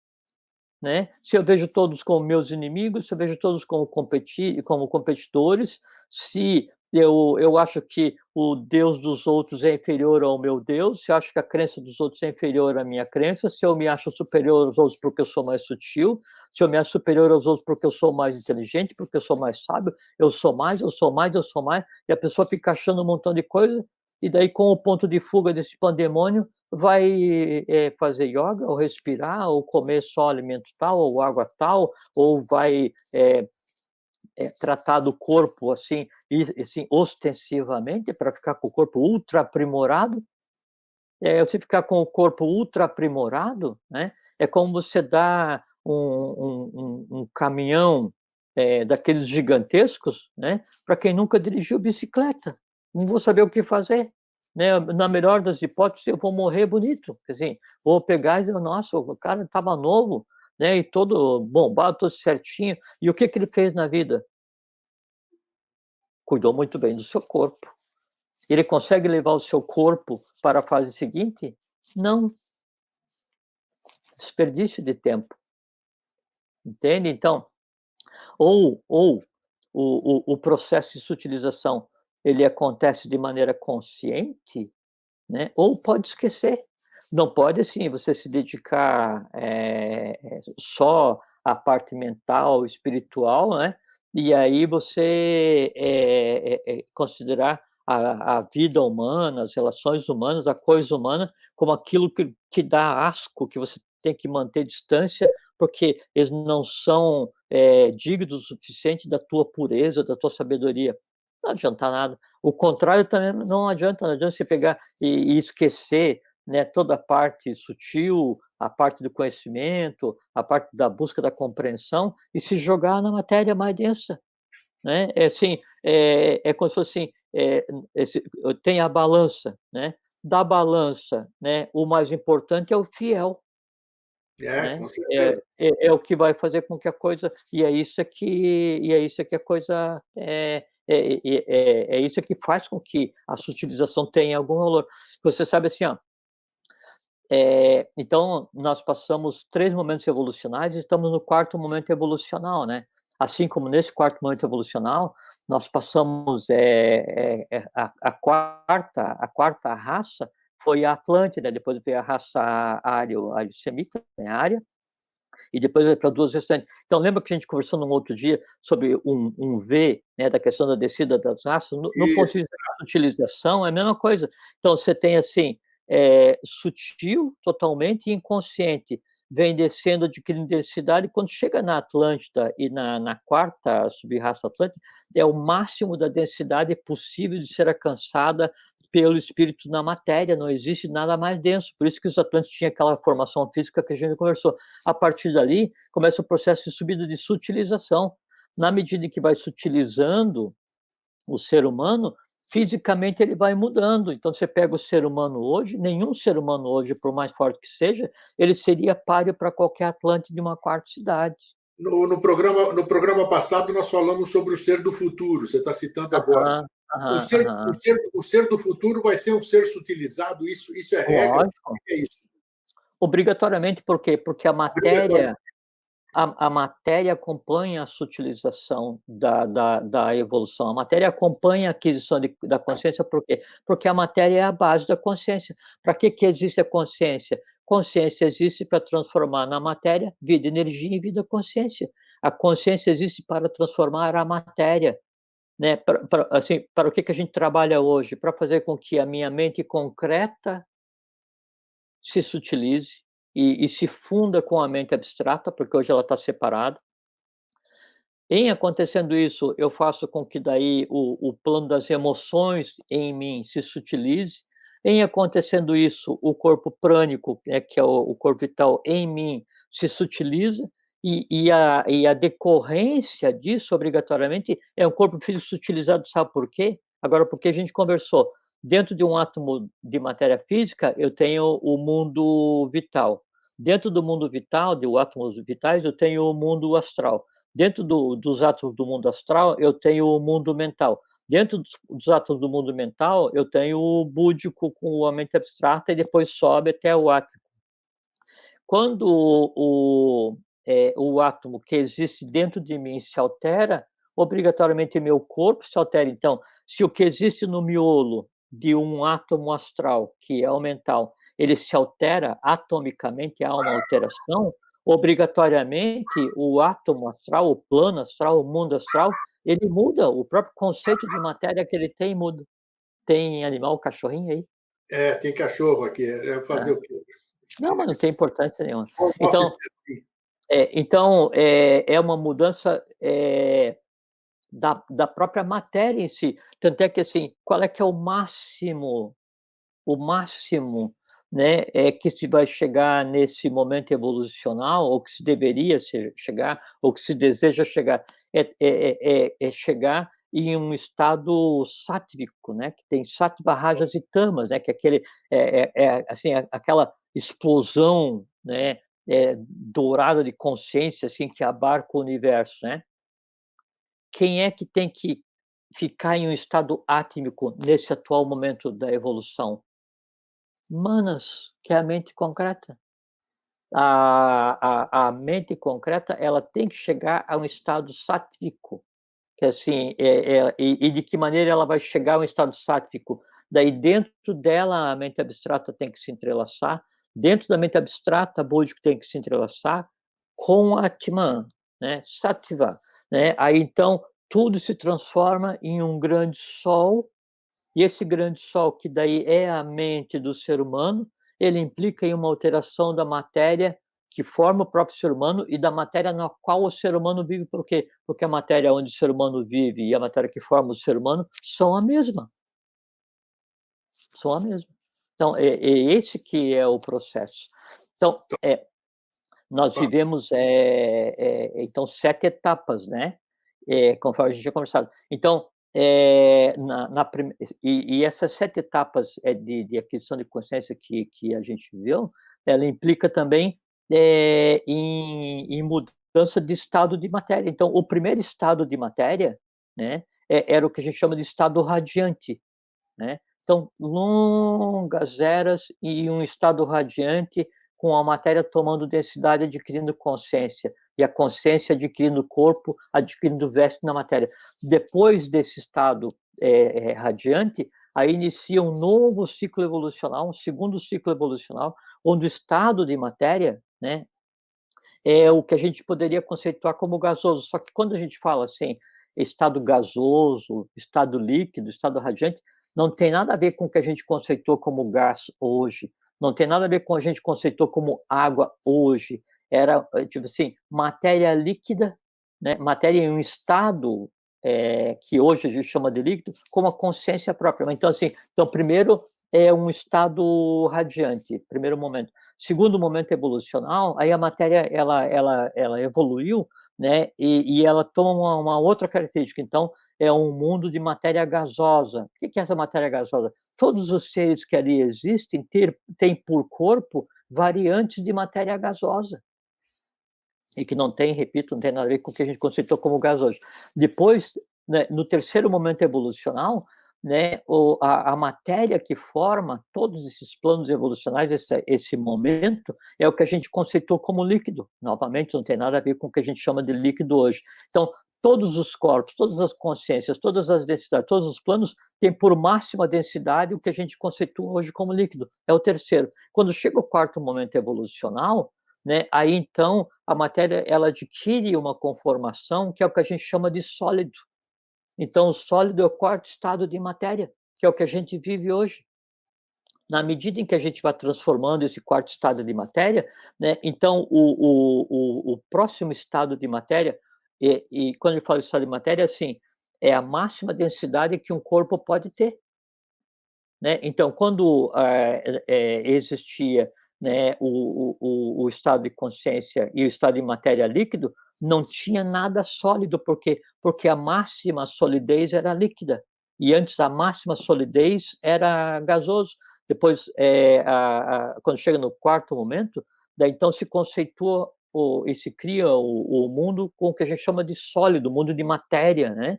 né? Se eu vejo todos como meus inimigos, se eu vejo todos como competidores, se eu acho que o Deus dos outros é inferior ao meu Deus, se eu acho que a crença dos outros é inferior à minha crença, se eu me acho superior aos outros porque eu sou mais sutil, se eu me acho superior aos outros porque eu sou mais inteligente, porque eu sou mais sábio, eu sou mais, eu sou mais, eu sou mais, e a pessoa fica achando um montão de coisa, e daí com o ponto de fuga desse pandemônio, vai fazer yoga, ou respirar, ou comer só alimento tal, ou água tal, ou vai tratar do corpo assim, assim ostensivamente, para ficar com o corpo ultra aprimorado. você ficar com o corpo ultra aprimorado, né? É como você dá um caminhão daqueles gigantescos, né? Para quem nunca dirigiu bicicleta, não vou saber o que fazer, né? Na melhor das hipóteses, eu vou morrer bonito, assim, vou pegar e dizer, nossa, o cara estava novo, né? E todo bombado, todo certinho. E o que ele fez na vida? Cuidou muito bem do seu corpo. Ele consegue levar o seu corpo para a fase seguinte? Não. Desperdício de tempo. Entende? Então, ou o processo de sutilização, ele acontece de maneira consciente, né? Ou pode esquecer. Não pode, assim, você se dedicar só à parte mental, espiritual, né? E aí você considerar a vida humana, as relações humanas, a coisa humana, como aquilo que dá asco, que você tem que manter distância, porque eles não são dignos o suficiente da tua pureza, da tua sabedoria. Não adianta nada. O contrário também não adianta você pegar e esquecer, né, toda a parte sutil, a parte do conhecimento, a parte da busca da compreensão e se jogar na matéria mais densa, né? É assim, como se fosse assim, tem a balança, né? Da balança, né? O mais importante é o fiel, né? Com certeza. É o que vai fazer com que a coisa e é isso que a coisa é isso que faz com que a sutilização tenha algum valor. Você sabe assim, ó, então nós passamos 3 momentos evolucionais e estamos no 4º momento evolucional, né? Assim como nesse 4º momento evolucional, nós passamos a quarta raça foi a Atlântida, depois veio a raça ário-semita, né, área, e depois vai para 2 restantes. Então, lembra que a gente conversou num outro dia sobre um V, né, da questão da descida das raças? No ponto Isso. de vista da utilização, é a mesma coisa. Então, você tem, assim, sutil, totalmente inconsciente, vem descendo, adquirindo densidade, e quando chega na Atlântida e na 4ª subraça Atlântida, é o máximo da densidade possível de ser alcançada pelo espírito na matéria, não existe nada mais denso. Por isso que os Atlântidos tinham aquela formação física que a gente conversou. A partir dali, começa o processo de subida de sutilização. Na medida em que vai sutilizando o ser humano, fisicamente ele vai mudando. Então, você pega o ser humano hoje, nenhum ser humano hoje, por mais forte que seja, ele seria páreo para qualquer Atlante de uma 4ª cidade. No programa passado, nós falamos sobre o ser do futuro, você está citando agora. O ser do futuro vai ser um ser sutilizado, isso é regra? Lógico. O que é isso? Obrigatoriamente, por quê? Porque a matéria acompanha a sutilização da evolução. A matéria acompanha a aquisição da consciência, por quê? Porque a matéria é a base da consciência. Para que existe a consciência? Consciência existe para transformar na matéria vida, energia e vida, consciência. A consciência existe para transformar a matéria, né? Assim, para o que a gente trabalha hoje? Para fazer com que a minha mente concreta se sutilize e se funda com a mente abstrata, porque hoje ela está separada. Em acontecendo isso, eu faço com que daí o plano das emoções em mim se sutilize. Em acontecendo isso, o corpo prânico, que é o corpo vital em mim, se sutiliza, e a decorrência disso, obrigatoriamente, é um corpo físico sutilizado, sabe por quê? Agora, porque a gente conversou, dentro de um átomo de matéria física, eu tenho o mundo vital. Dentro do mundo vital, de átomos vitais, eu tenho o mundo astral. Dentro dos átomos do mundo astral, eu tenho o mundo mental. Dentro dos átomos do mundo mental, eu tenho o búdico com a mente abstrata e depois sobe até o átomo. Quando o átomo que existe dentro de mim se altera, obrigatoriamente meu corpo se altera. Então, se o que existe no miolo de um átomo astral, que é o mental, ele se altera atomicamente, há uma alteração, obrigatoriamente o átomo astral, o plano astral, o mundo astral, ele muda, o próprio conceito de matéria que ele tem muda. Tem animal, cachorrinho aí? Tem cachorro aqui, fazer É. o quê? Não, mas não tem importância nenhuma. Home Então, office é assim. então é uma mudança da própria matéria em si. Tanto é que, assim, qual é que é o máximo né, é que se vai chegar nesse momento evolucional, ou que se deveria chegar, ou que se deseja chegar, é chegar em um estado sátvico, né, que tem sattva, rajas e tamas, né, que é aquele, assim, aquela explosão, né, dourada de consciência, assim, que abarca o universo, né. Quem é que tem que ficar em um estado átmico nesse atual momento da evolução? Manas, que é a mente concreta. A mente concreta, ela tem que chegar a um estado sáttvico, que assim, e de que maneira ela vai chegar a um estado sáttvico? Daí dentro dela a mente abstrata tem que se entrelaçar, dentro da mente abstrata a búdica tem que se entrelaçar com a Atman, né, Sattva, né, aí então tudo se transforma em um grande sol, e esse grande sol, que daí é a mente do ser humano, ele implica em uma alteração da matéria que forma o próprio ser humano e da matéria na qual o ser humano vive. Por quê? Porque a matéria onde o ser humano vive e a matéria que forma o ser humano são a mesma. São a mesma. Então, é esse que é o processo. Então, nós Tá. vivemos, então, 7 etapas, né? Conforme a gente tinha conversado. Então, e essas 7 etapas de aquisição de consciência que a gente viu, ela implica também em mudança de estado de matéria. Então, o primeiro estado de matéria, né, era o que a gente chama de estado radiante, né? Então, longas eras e um estado radiante, com a matéria tomando densidade, adquirindo consciência, e a consciência adquirindo corpo, adquirindo veste na matéria. Depois desse estado radiante, aí inicia um novo ciclo evolucional, um segundo ciclo evolucional, onde o estado de matéria, né, é o que a gente poderia conceituar como gasoso. Só que quando a gente fala assim, estado gasoso, estado líquido, estado radiante, não tem nada a ver com o que a gente conceitou como gás hoje, não tem nada a ver com o que a gente conceitou como água hoje. Era, tipo assim, matéria líquida, né? Matéria em um estado que hoje a gente chama de líquido, com a consciência própria. Então, assim, então, primeiro é um estado radiante, primeiro momento. Segundo momento evolucional, aí a matéria ela evoluiu, né? E ela toma uma outra característica. Então, é um mundo de matéria gasosa. O que é essa matéria gasosa? Todos os seres que ali existem têm por corpo variantes de matéria gasosa. E que não tem, repito, não tem nada a ver com o que a gente conceitou como gasoso. Depois, né, no terceiro momento evolucional, né, a matéria que forma todos esses planos evolucionais, esse momento, é o que a gente conceitou como líquido. Novamente, não tem nada a ver com o que a gente chama de líquido hoje. Então, todos os corpos, todas as consciências, todas as densidades, todos os planos têm por máxima densidade o que a gente conceitua hoje como líquido. É o terceiro. Quando chega o quarto momento evolucional, né, aí então a matéria ela adquire uma conformação que é o que a gente chama de sólido. Então, o sólido é o quarto estado de matéria, que é o que a gente vive hoje. Na medida em que a gente vai transformando esse quarto estado de matéria, né, então o próximo estado de matéria, e quando eu falo estado de matéria, assim, é a máxima densidade que um corpo pode ter. Né? Então, quando existia, né, o estado de consciência e o estado de matéria líquido, não tinha nada sólido, porque a máxima solidez era líquida, e antes a máxima solidez era gasoso. Depois, quando chega no quarto momento, daí então se conceitua e se cria o mundo com o que a gente chama de sólido, mundo de matéria, né?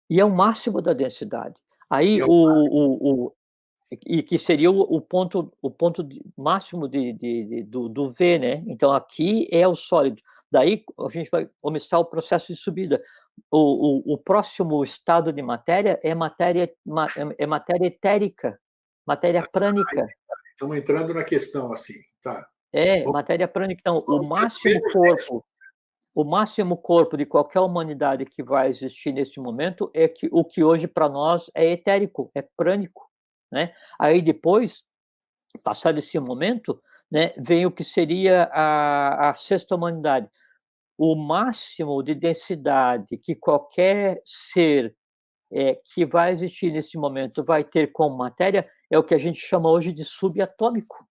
E é o máximo da densidade. Aí Eu, e que seria o ponto máximo do V, né? Então aqui é o sólido. Daí a gente vai começar o processo de subida. O próximo estado de matéria é matéria etérica, matéria prânica. estamos entrando na questão assim, tá? Matéria prânica. Então, o Vamos ver máximo primeiro os testes. corpo o máximo corpo de qualquer humanidade que vai existir nesse momento é o que hoje para nós é etérico, é prânico, né? Aí depois, passado esse momento, né, vem o que seria a sexta humanidade. O máximo de densidade que qualquer ser que vai existir nesse momento, vai ter como matéria, é o que a gente chama hoje de subatômico.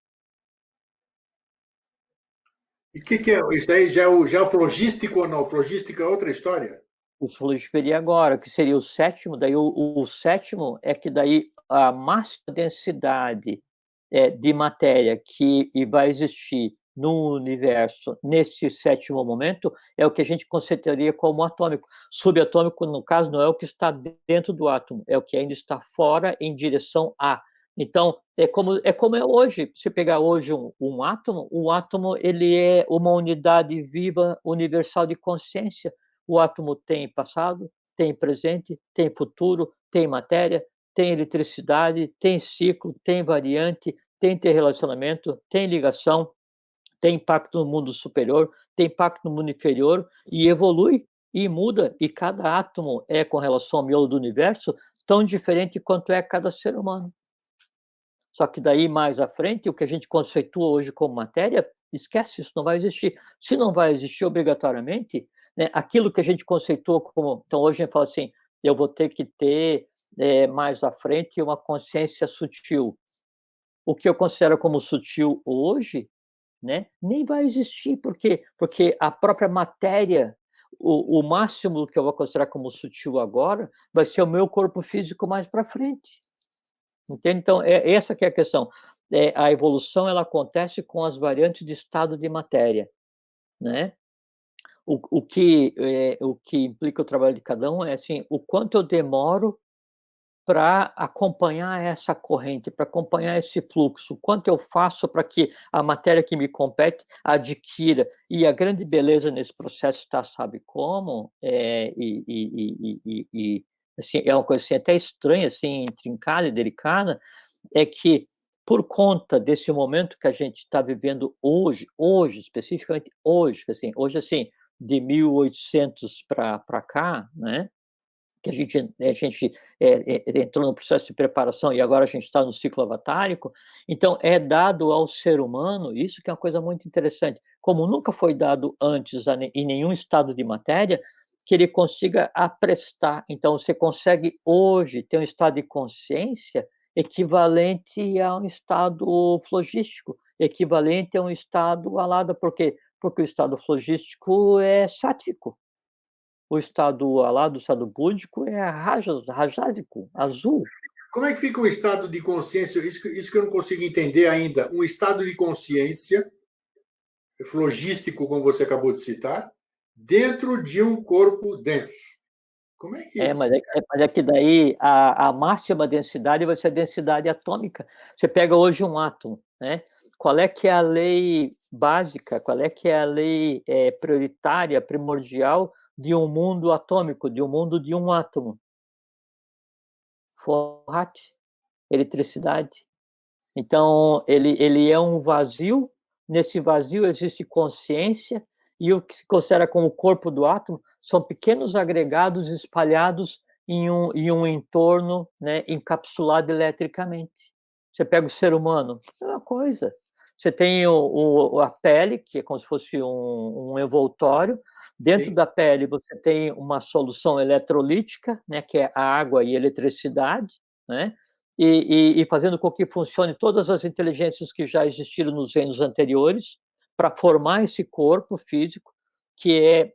E o que é? Isso aí já é o flogístico ou não? O flogístico é outra história? O fluidificaria agora, que seria o sétimo, daí o sétimo é que daí a máxima densidade de matéria que vai existir no universo nesse sétimo momento é o que a gente consideraria como atômico. Subatômico, no caso, não é o que está dentro do átomo, é o que ainda está fora em direção a. Então, é como é hoje. Se pegar hoje um átomo, o átomo ele é uma unidade viva universal de consciência. O átomo tem passado, tem presente, tem futuro, tem matéria, tem eletricidade, tem ciclo, tem variante, tem interrelacionamento, tem ligação, tem impacto no mundo superior, tem impacto no mundo inferior e evolui e muda. E cada átomo é, com relação ao miolo do universo, tão diferente quanto é cada ser humano. Só que daí, mais à frente, o que a gente conceitua hoje como matéria, esquece, isso não vai existir. Se não vai existir obrigatoriamente, né, aquilo que a gente conceitua como... Então, hoje a gente fala assim, eu vou ter que ter, mais à frente, uma consciência sutil. O que eu considero como sutil hoje, né, nem vai existir. Por quê? Porque a própria matéria, o máximo que eu vou considerar como sutil agora, vai ser o meu corpo físico mais para frente. Entende? Então, essa que é a questão. A evolução ela acontece com as variantes de estado de matéria, né? O que implica o trabalho de cada um é assim, o quanto eu demoro para acompanhar essa corrente, para acompanhar esse fluxo, o quanto eu faço para que a matéria que me compete adquira. E a grande beleza nesse processo está, sabe como? Assim, é uma coisa assim, até estranha, assim, intrincada e delicada, é que, por conta desse momento que a gente está vivendo hoje, especificamente hoje, assim, de 1800 para cá, né, que a gente entrou no processo de preparação e agora a gente está no ciclo avatárico, então é dado ao ser humano, isso que é uma coisa muito interessante, como nunca foi dado antes em nenhum estado de matéria, que ele consiga aprestar. Então, você consegue hoje ter um estado de consciência equivalente a um estado flogístico, equivalente a um estado alado. Por quê? Porque o estado flogístico é sátrico. O estado alado, o estado búdico, é rajásico, azul. Como é que fica um estado de consciência? Isso que eu não consigo entender ainda. Um estado de consciência flogístico, como você acabou de citar, dentro de um corpo denso. Como é que... Mas é que daí a máxima densidade vai ser a densidade atômica. Você pega hoje um átomo, né? Qual é que é a lei básica, qual é que é a lei prioritária, primordial de um mundo atômico, de um mundo de um átomo? Forrat, eletricidade. Então, ele é um vazio, nesse vazio existe consciência, e o que se considera como o corpo do átomo são pequenos agregados espalhados em um entorno, né, encapsulado eletricamente. Você pega o ser humano, é uma coisa. Você tem a pele, que é como se fosse um envoltório. Dentro da pele você tem uma solução eletrolítica, né, que é a água e eletricidade, né? E fazendo com que funcione todas as inteligências que já existiram nos reinos anteriores para formar esse corpo físico, que é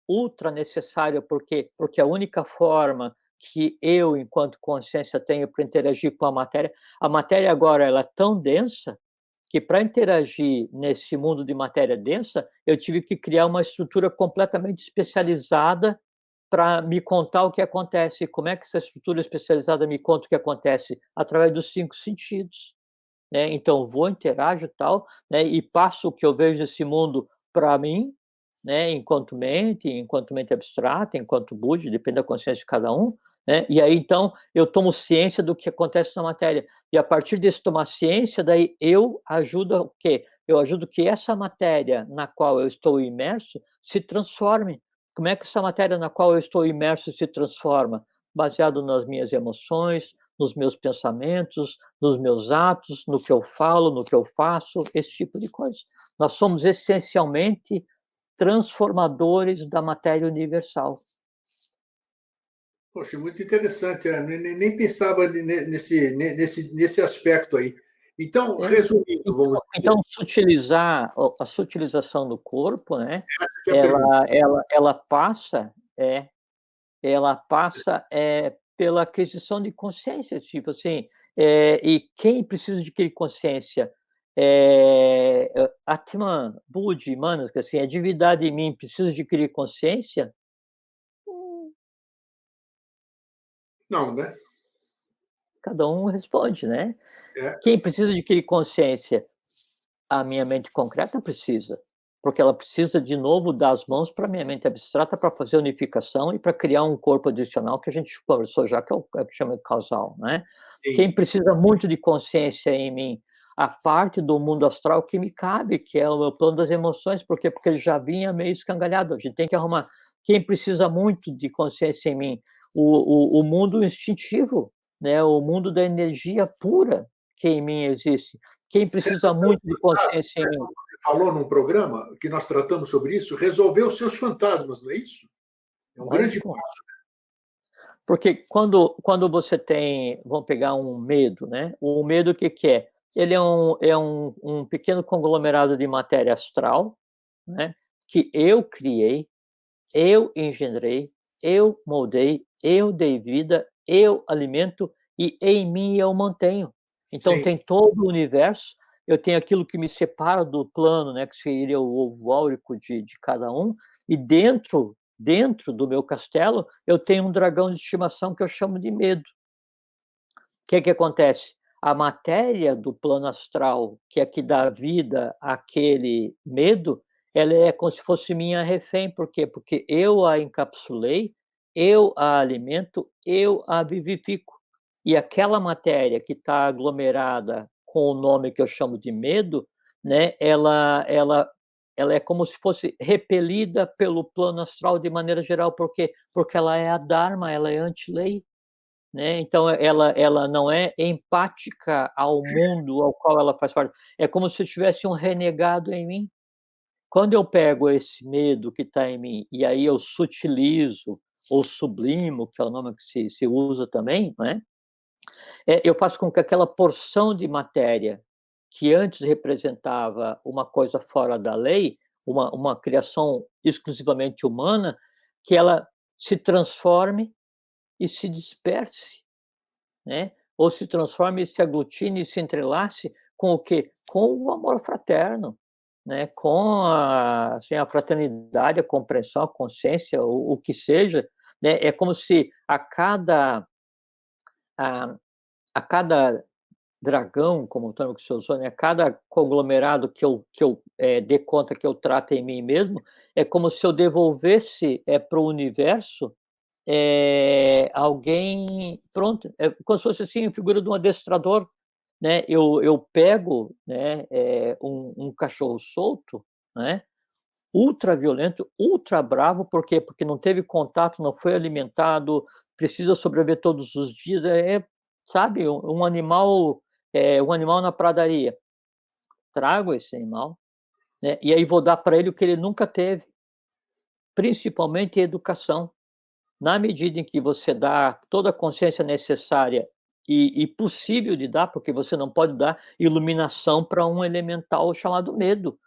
ultra necessário, porque a única forma que eu, enquanto consciência, tenho para interagir com a matéria agora ela é tão densa que para interagir nesse mundo de matéria densa, eu tive que criar uma estrutura completamente especializada para me contar o que acontece. Como é que essa estrutura especializada me conta o que acontece? Através dos 5 sentidos, né? Então, vou, interajo e tal, né? E passo o que eu vejo desse mundo para mim, né? Enquanto mente abstrata, enquanto Buda, depende da consciência de cada um, né? E aí, então, eu tomo ciência do que acontece na matéria. E a partir desse tomar ciência, daí eu ajudo o quê? Eu ajudo que essa matéria na qual eu estou imerso se transforme. Como é que essa matéria na qual eu estou imerso se transforma? Baseado nas minhas emoções, nos meus pensamentos, nos meus atos, no que eu falo, no que eu faço, esse tipo de coisa. Nós somos essencialmente transformadores da matéria universal. Poxa, muito interessante. Nem pensava nesse aspecto aí. Então, É. resumindo, vamos Então, dizer, a sutilização do corpo, né, essa que é a pergunta. ela passa pela aquisição de consciência, tipo assim, e quem precisa adquirir consciência? Atman, Budi, Manas, que assim, a divindade em mim precisa adquirir consciência? Não, né? Cada um responde, né. É, Quem precisa adquirir consciência? A minha mente concreta precisa, porque ela precisa de novo dar as mãos para a minha mente abstrata para fazer unificação e para criar um corpo adicional que a gente conversou já, que é o que chama de causal, né. sim. Quem precisa muito de consciência em mim? A parte do mundo astral que me cabe, que é o meu plano das emoções, por quê? Porque ele já vinha meio escangalhado, a gente tem que arrumar. Quem precisa muito de consciência em mim? O mundo instintivo, né, o mundo da energia pura que em mim existe. Quem precisa Resolver os muito de fantasmas, consciência em mim? você falou num programa que nós tratamos sobre isso, resolver os seus fantasmas, não é isso? É um grande Lógico. passo. Porque quando você tem, vamos pegar um medo, né, o medo o que que é? Ele é um pequeno conglomerado de matéria astral, né, que eu criei, eu engendrei, eu moldei, eu dei vida, eu alimento e em mim eu mantenho. Então Sim. tem todo o universo, eu tenho aquilo que me separa do plano, né, que seria o ovo áurico de cada um, e dentro do meu castelo, eu tenho um dragão de estimação que eu chamo de medo. O que acontece? A matéria do plano astral, que é que dá vida àquele medo, ela é como se fosse minha refém. Por quê? Porque eu a encapsulei, eu a alimento, eu a vivifico. E aquela matéria que está aglomerada com o nome que eu chamo de medo, né, ela é como se fosse repelida pelo plano astral de maneira geral. Por quê? Porque ela é a Dharma, ela é anti-lei. Né, então ela não é empática ao mundo ao qual ela faz parte. É como se tivesse um renegado em mim. Quando eu pego esse medo que está em mim, e aí eu sutilizo ou sublimo, que é o nome que se usa também, né, eu faço com que aquela porção de matéria, que antes representava uma coisa fora da lei, uma criação exclusivamente humana, que ela se transforme e se disperse, né? Ou se transforme e se aglutine e se entrelace com o quê? Com o amor fraterno, né? Com a fraternidade, a compreensão, a consciência, o que seja, né? É como se a, a cada dragão, como o termo que você usou, né? A cada conglomerado que eu dê conta que eu trato em mim mesmo, é como se eu devolvesse para o universo alguém pronto, é como se fosse assim, a figura de um adestrador, né, eu pego, né, um cachorro solto, né, ultra violento, ultra bravo, por quê? Porque não teve contato, não foi alimentado, precisa sobreviver todos os dias, sabe, um animal na pradaria. Trago esse animal, né, e aí vou dar para ele o que ele nunca teve, principalmente educação. Na medida em que você dá toda a consciência necessária e possível de dar, porque você não pode dar iluminação para um elemental chamado medo,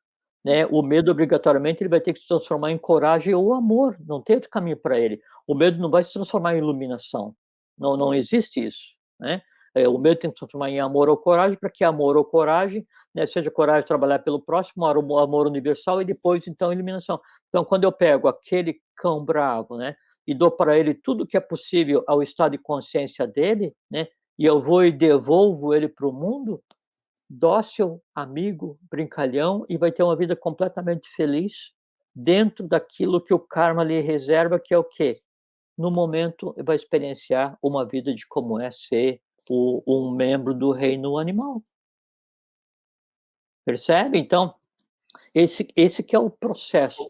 né? O medo, obrigatoriamente, ele vai ter que se transformar em coragem ou amor, não tem outro caminho para ele. O medo não vai se transformar em iluminação, não existe isso, né? O medo tem que se transformar em amor ou coragem, para que amor ou coragem, né, seja coragem de trabalhar pelo próximo, amor universal e depois, então, iluminação. Então, quando eu pego aquele cão bravo, né, e dou para ele tudo que é possível ao estado de consciência dele, né, e eu vou e devolvo ele para o mundo, dócil, amigo, brincalhão, e vai ter uma vida completamente feliz dentro daquilo que o karma lhe reserva, que é o quê? No momento, vai experienciar uma vida de como é ser um membro do reino animal. Percebe? Então, esse que é o processo.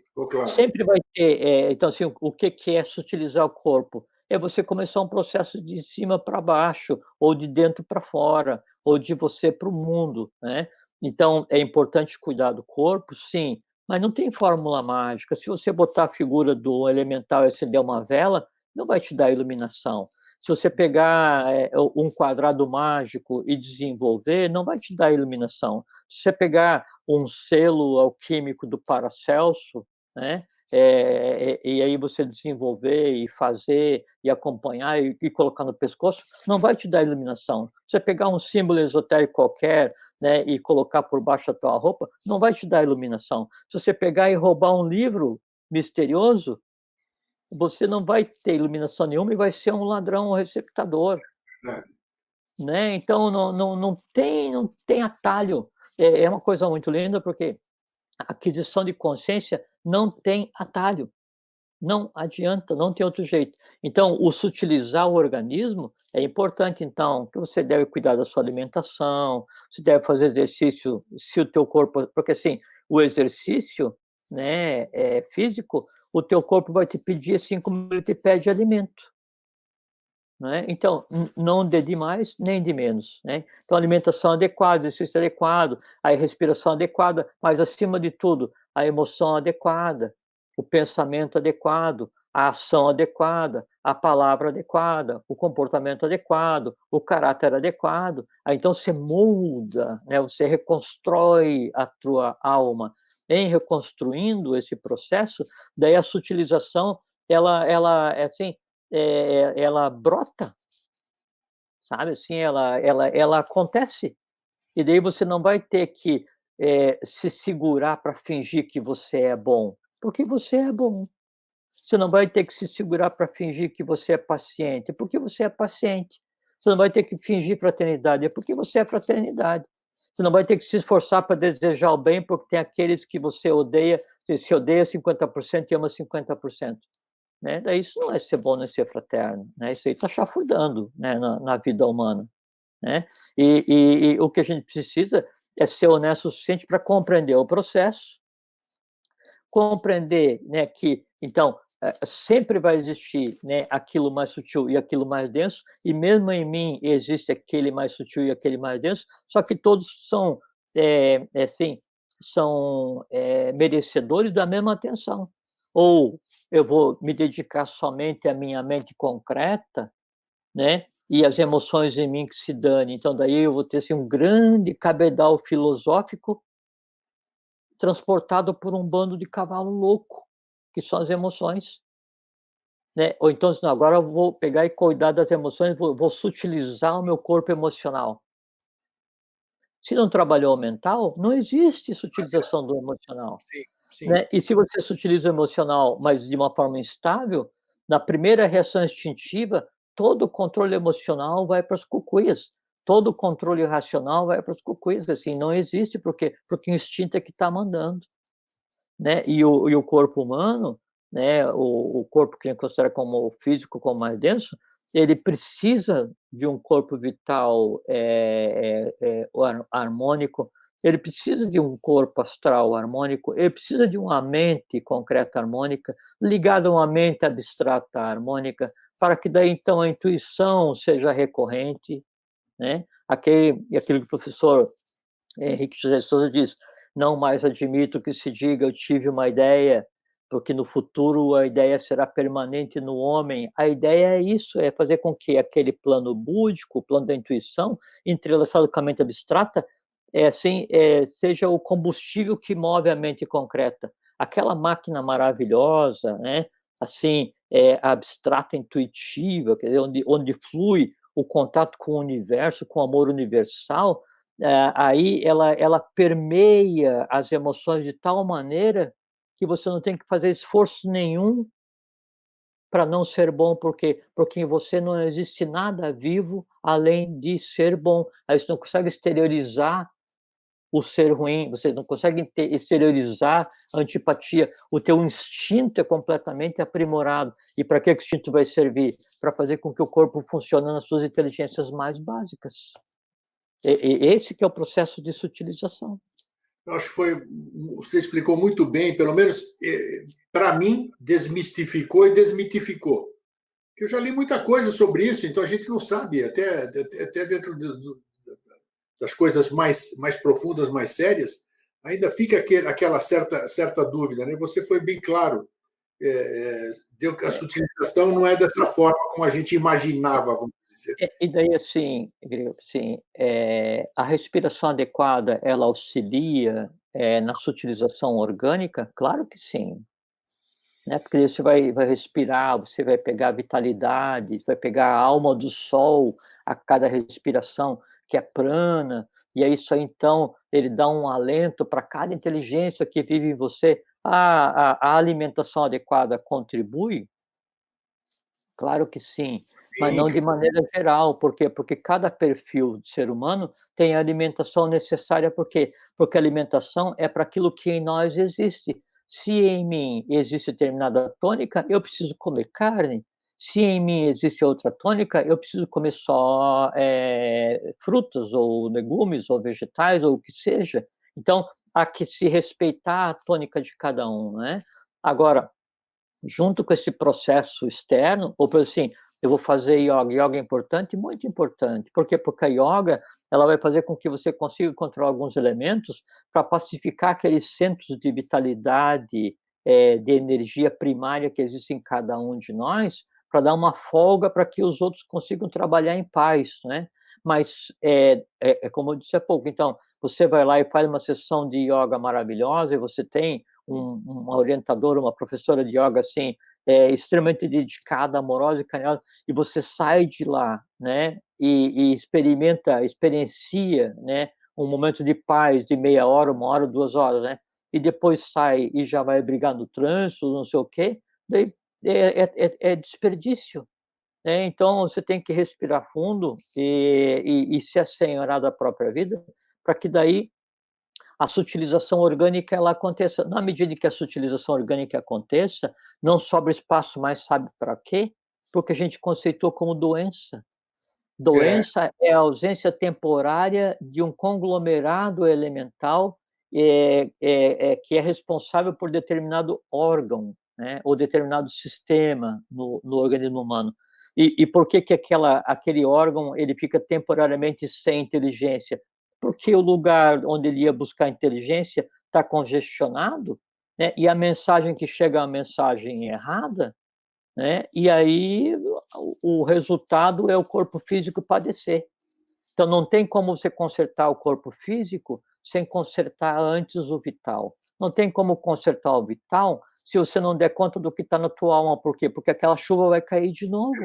Ficou claro. Sempre vai ter, então, assim, o que que é sutilizar o corpo? É você começar um processo de cima para baixo, ou de dentro para fora, ou de você para o mundo, né. Então, é importante cuidar do corpo, sim, mas não tem fórmula mágica. Se você botar a figura do elemental e acender uma vela, não vai te dar iluminação. Se você pegar um quadrado mágico e desenvolver, não vai te dar iluminação. Se você pegar um selo alquímico do Paracelso, né, e aí você desenvolver e fazer e acompanhar e colocar no pescoço, não vai te dar iluminação. Se você pegar um símbolo esotérico qualquer, né, e colocar por baixo da tua roupa, não vai te dar iluminação. Se você pegar e roubar um livro misterioso, você não vai ter iluminação nenhuma e vai ser um ladrão, um receptador. Né? Então, não tem atalho. É uma coisa muito linda, porque a aquisição de consciência não tem atalho. Não adianta, não tem outro jeito. Então, o sutilizar o organismo é importante, então, que você deve cuidar da sua alimentação, você deve fazer exercício, se o teu corpo... Porque, assim, o exercício, né, físico, o teu corpo vai te pedir assim como ele te pede alimento. Né? Então, não de mais nem de menos. Né? Então, alimentação adequada, exercício adequado, a respiração adequada, mas, acima de tudo, a emoção adequada, o pensamento adequado, a ação adequada, a palavra adequada, o comportamento adequado, o caráter adequado. Aí, então, você molda, né? Você reconstrói a tua alma. Em reconstruindo esse processo, daí a sutilização, ela assim, ela brota, sabe? Assim, ela acontece. E daí você não vai ter que se segurar para fingir que você é bom, porque você é bom. Você não vai ter que se segurar para fingir que você é paciente, porque você é paciente. Você não vai ter que fingir fraternidade, porque você é fraternidade. Você não vai ter que se esforçar para desejar o bem, porque tem aqueles que você odeia, você se odeia 50% e ama 50%. Né? Daí isso não é ser bom nem ser fraterno, né? Isso aí está chafurdando, né, na vida humana. Né? E o que a gente precisa é ser honesto o suficiente para compreender o processo, compreender, né, que, então, sempre vai existir, né, aquilo mais sutil e aquilo mais denso, e mesmo em mim existe aquele mais sutil e aquele mais denso, só que todos são, assim, são merecedores da mesma atenção. Ou eu vou me dedicar somente à minha mente concreta, né, e as emoções em mim que se dane. Então, daí eu vou ter assim, um grande cabedal filosófico transportado por um bando de cavalo louco, que são as emoções. Né? Ou então, assim, agora eu vou pegar e cuidar das emoções, vou sutilizar o meu corpo emocional. Se não trabalhou o mental, não existe sutilização do emocional. Sim, sim. Né? E se você sutiliza o emocional, mas de uma forma instável, na primeira reação instintiva, todo o controle emocional vai para as cucuias. Todo o controle racional vai para as cucuias. Assim, não existe, porque o instinto é que está mandando. Né? E o corpo humano, né? O corpo que a gente considera como físico, como mais denso, ele precisa de um corpo vital harmônico, ele precisa de um corpo astral harmônico, ele precisa de uma mente concreta harmônica, ligada a uma mente abstrata harmônica, para que daí então a intuição seja recorrente, né? Aquilo que o professor Henrique José de Souza diz: não mais admito que se diga eu tive uma ideia, porque no futuro a ideia será permanente no homem. A ideia é isso, é fazer com que aquele plano búdico, o plano da intuição, entrelaçado com a mente abstrata, seja o combustível que move a mente concreta. Aquela máquina maravilhosa, né? Assim, abstrata, intuitiva, quer dizer, onde flui o contato com o universo, com o amor universal, aí ela permeia as emoções de tal maneira que você não tem que fazer esforço nenhum para não ser bom, porque em você não existe nada vivo além de ser bom. Aí você não consegue exteriorizar o ser ruim, você não consegue exteriorizar a antipatia. O teu instinto é completamente aprimorado. E para que o instinto vai servir? Para fazer com que o corpo funcione nas suas inteligências mais básicas. Esse que é o processo de sutilização. Eu acho que você explicou muito bem, pelo menos para mim, desmistificou e desmitificou. Eu já li muita coisa sobre isso, então a gente não sabe, até dentro das coisas mais profundas, mais sérias, ainda fica aquela certa dúvida. Né? Você foi bem claro a sutilização não é dessa forma como a gente imaginava, vamos dizer. E daí, assim, assim, a respiração adequada, ela auxilia, na sutilização orgânica? Claro que sim, né, porque aí você vai respirar, você vai pegar a vitalidade, vai pegar a alma do sol a cada respiração, que é prana, e é isso aí, então, ele dá um alento para cada inteligência que vive em você. A alimentação adequada contribui? Claro que sim, mas Sim, não de maneira geral. Por quê? Porque cada perfil de ser humano tem a alimentação necessária. Por quê? Porque a alimentação é para aquilo que em nós existe. Se em mim existe determinada tônica, eu preciso comer carne. Se em mim existe outra tônica, eu preciso comer só, frutas ou legumes ou vegetais ou o que seja. Então, há que se respeitar a tônica de cada um, né. Agora, junto com esse processo externo, ou por assim, eu vou fazer ioga. Ioga é importante? Muito importante. Por quê? Porque a ioga, ela vai fazer com que você consiga controlar alguns elementos para pacificar aqueles centros de vitalidade, de energia primária que existem em cada um de nós, para dar uma folga para que os outros consigam trabalhar em paz, né. Mas, é como eu disse há pouco, então, você vai lá e faz uma sessão de ioga maravilhosa e você tem uma orientadora, uma professora de yoga, assim, extremamente dedicada, amorosa e carinhosa, e você sai de lá, né, e experiencia, né, um momento de paz de meia hora, 1 hora, 2 horas, né, e depois sai e já vai brigar no trânsito, não sei o quê, daí é desperdício, né. Então você tem que respirar fundo e se assenhorar da própria vida, para que daí a sutilização orgânica ela aconteça. Na medida em que a sutilização orgânica aconteça, não sobra espaço mais, sabe para quê? Porque a gente conceitou como doença. é, Doença é a ausência temporária de um conglomerado elemental, que é responsável por determinado órgão, né, ou determinado sistema no organismo humano. E por que que aquele órgão ele fica temporariamente sem inteligência? Porque o lugar onde ele ia buscar inteligência está congestionado, né, e a mensagem que chega é uma mensagem errada, né, e aí o resultado é o corpo físico padecer. Então não tem como você consertar o corpo físico sem consertar antes o vital. Não tem como consertar o vital se você não der conta do que está na tua alma. Por quê? Porque aquela chuva vai cair de novo,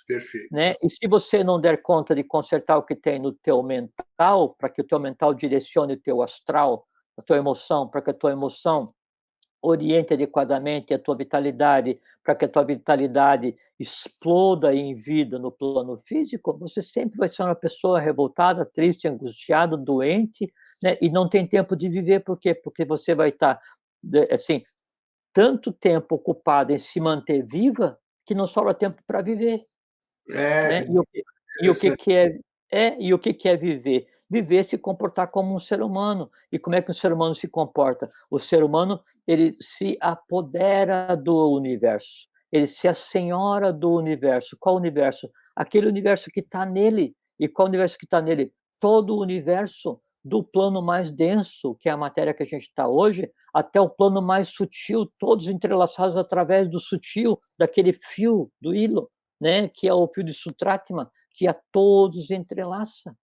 perfeito. né. E se você não der conta de consertar o que tem no teu mental, para que o teu mental direcione o teu astral, a tua emoção, para que a tua emoção oriente adequadamente a tua vitalidade, para que a tua vitalidade exploda em vida no plano físico, você sempre vai ser uma pessoa revoltada, triste, angustiada, doente, né, e não tem tempo de viver. Por quê? Porque você vai estar, assim, tanto tempo ocupada em se manter viva, que não sobra tempo para viver. Né, É e o que interessante. que é viver? Viver é se comportar como um ser humano. E como é que o ser humano se comporta? O ser humano, ele se apodera do universo, ele se assenhora do universo. Qual universo? Aquele universo que está nele. E qual universo que está nele? Todo o universo, do plano mais denso, que é a matéria que a gente está hoje, até o plano mais sutil, todos entrelaçados através do sutil, daquele fio, do hilo, né, que é o fio de Sutratma, que a todos entrelaça.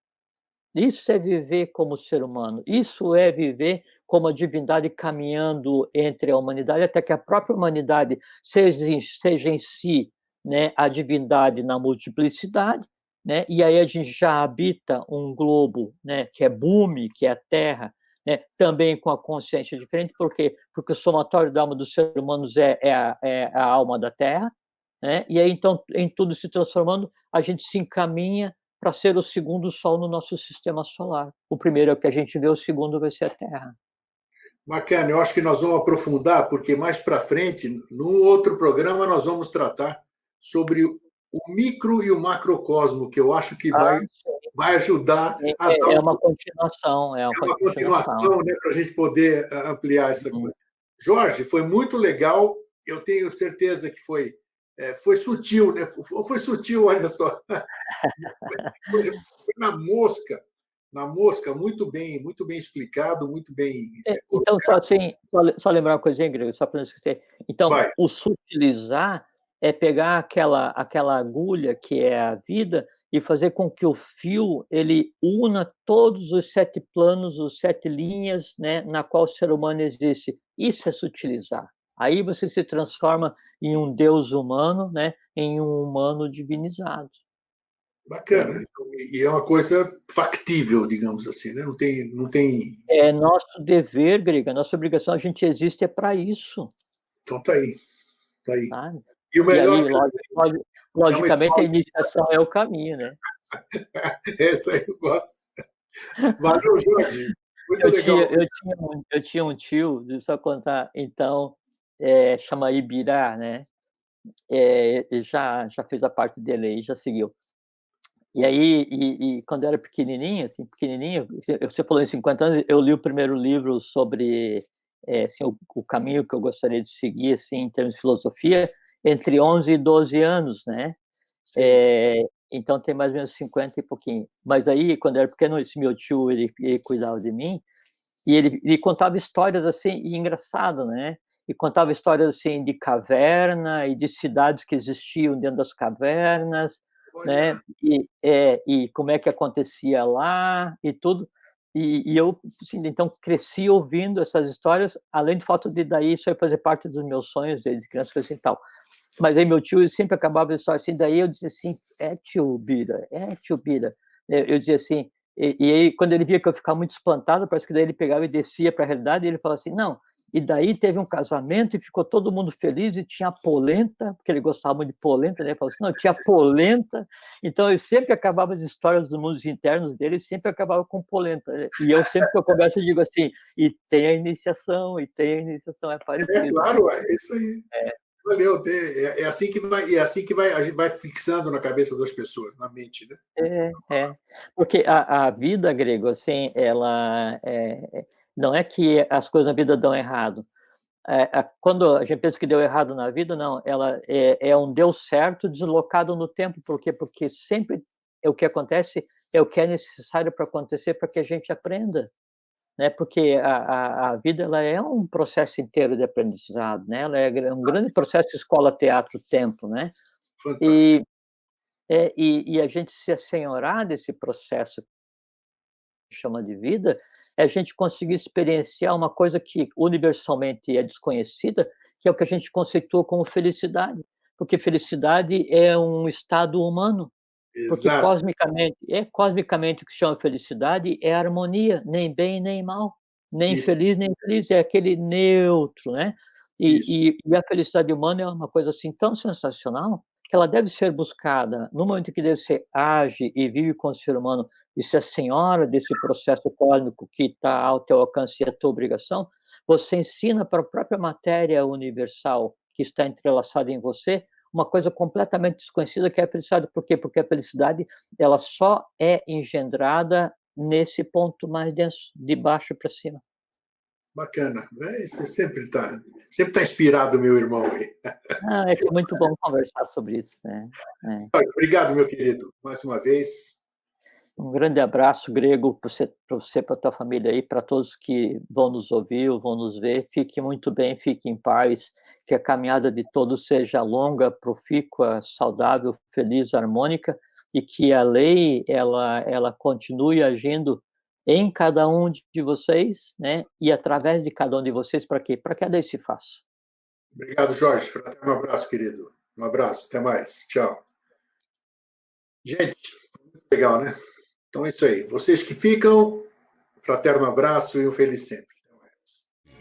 Isso é viver como ser humano, isso é viver como a divindade caminhando entre a humanidade, até que a própria humanidade seja em si, né, a divindade na multiplicidade, né, e aí a gente já habita um globo, né, que é Bhumi, que é a Terra, né, também com a consciência diferente. Por quê? Porque o somatório da alma dos seres humanos é a alma da Terra, né, e aí então, em tudo se transformando, a gente se encaminha para ser o segundo Sol no nosso sistema solar. O primeiro é o que a gente vê, o segundo vai ser a Terra. Bacana, eu acho que nós vamos aprofundar, porque mais para frente, num outro programa, nós vamos tratar sobre o micro e o macrocosmo, que eu acho que Ah, vai ajudar sim, a dar é uma continuação, é uma uma continuação. continuação, né, para a gente poder ampliar essa Uhum. coisa. Jorge, foi muito legal, eu tenho certeza que foi sutil, né? Foi sutil, olha só, foi na mosca, na mosca, muito bem explicado, muito bem Então, só, colocado. assim, só lembrar uma coisinha, Grego, só para não esquecer. Então, Vai, o sutilizar é pegar aquela agulha que é a vida e fazer com que o fio ele una todos os 7 planos, os 7 linhas, né, na qual o ser humano existe. Isso é sutilizar. Aí você se transforma em um Deus humano, né, em um humano divinizado. bacana. Entende? E é uma coisa factível, digamos assim, né? Não tem. É nosso dever, Grego, é nossa obrigação, a gente existe é para isso, Então tá aí, tá aí. sabe? E o E melhor aí, é uma logicamente, a escola. iniciação é o caminho, né? Essa aí eu gosto. Valeu, Jorge. Muito Eu legal. tinha eu tinha um tio, deixa eu só contar, então, chama Ibirá, né, ele já fez a parte dele aí, já seguiu. E aí, quando eu era pequenininho, assim, pequenininho, você falou em 50 anos, eu li o primeiro livro sobre, assim, o caminho que eu gostaria de seguir, assim, em termos de filosofia, entre 11 e 12 anos, né. Sim. Então tem mais ou menos 50 e pouquinho. Mas aí, quando eu era pequeno, esse meu tio, ele cuidava de mim, e ele contava histórias, assim, e engraçado, né, e contava histórias, assim, de caverna e de cidades que existiam dentro das cavernas, Olha, né, e como é que acontecia lá e tudo. E eu, assim, então cresci ouvindo essas histórias, além do fato de daí isso aí fazer parte dos meus sonhos desde criança, coisa assim, tal. Mas aí meu tio sempre acabava a história assim, daí eu dizia assim: é tio Bira. Eu dizia assim, e aí quando ele via que eu ficava muito espantado, parece que daí ele pegava e descia para a realidade, e ele falava assim: "Não, e daí teve um casamento e ficou todo mundo feliz e tinha polenta", porque ele gostava muito de polenta, né, ele falou assim: "Não, tinha polenta", então ele sempre acabava as histórias dos mundos internos dele, sempre acabava com polenta, e eu sempre que eu converso eu digo assim: "E tem a iniciação, é é parecido", né. claro, é isso aí. Valeu. É assim que vai, a gente vai fixando na cabeça das pessoas, na mente, né? É. Porque a vida, Grego, assim, ela, não é que as coisas na vida dão errado. Quando a gente pensa que deu errado na vida, não, ela é um deu certo deslocado no tempo. Por quê? Porque sempre o que acontece é o que é necessário para acontecer para que a gente aprenda, né, porque a vida ela é um processo inteiro de aprendizado, né, ela é um grande processo escola, teatro, tempo, né. Fantástico. E a gente se assenhorar desse processo que chama de vida, é a gente conseguir experienciar uma coisa que universalmente é desconhecida, que é o que a gente conceitua como felicidade, porque felicidade é um estado humano, porque Exato. cosmicamente o que chama felicidade é harmonia, nem bem nem mal, nem Isso, feliz nem infeliz, é aquele neutro, né. isso. E a felicidade humana é uma coisa, assim, tão sensacional, que ela deve ser buscada no momento em que você age e vive com o ser humano e se é senhora desse processo cósmico que está ao teu alcance e é tua obrigação, você ensina para a própria matéria universal que está entrelaçada em você, uma coisa completamente desconhecida que é a felicidade. Por quê? Porque a felicidade, ela só é engendrada nesse ponto mais denso, de baixo para cima. Bacana. Você sempre tá inspirado, meu irmão aí. É que é muito bom conversar sobre isso, né. É. Obrigado, meu querido, mais uma vez. Um grande abraço, Grego, para você, para tua família aí, para todos que vão nos ouvir ou vão nos ver. Fique muito bem, fique em paz, que a caminhada de todos seja longa, profícua, saudável, feliz, harmônica, e que a lei ela continue agindo em cada um de vocês, né, e através de cada um de vocês, para quê? Para que a lei se faça. Obrigado, Jorge. Um abraço, querido. Um abraço. Até mais. Tchau. Gente, legal, né? Então é isso aí. Vocês que ficam, fraterno abraço e um feliz sempre.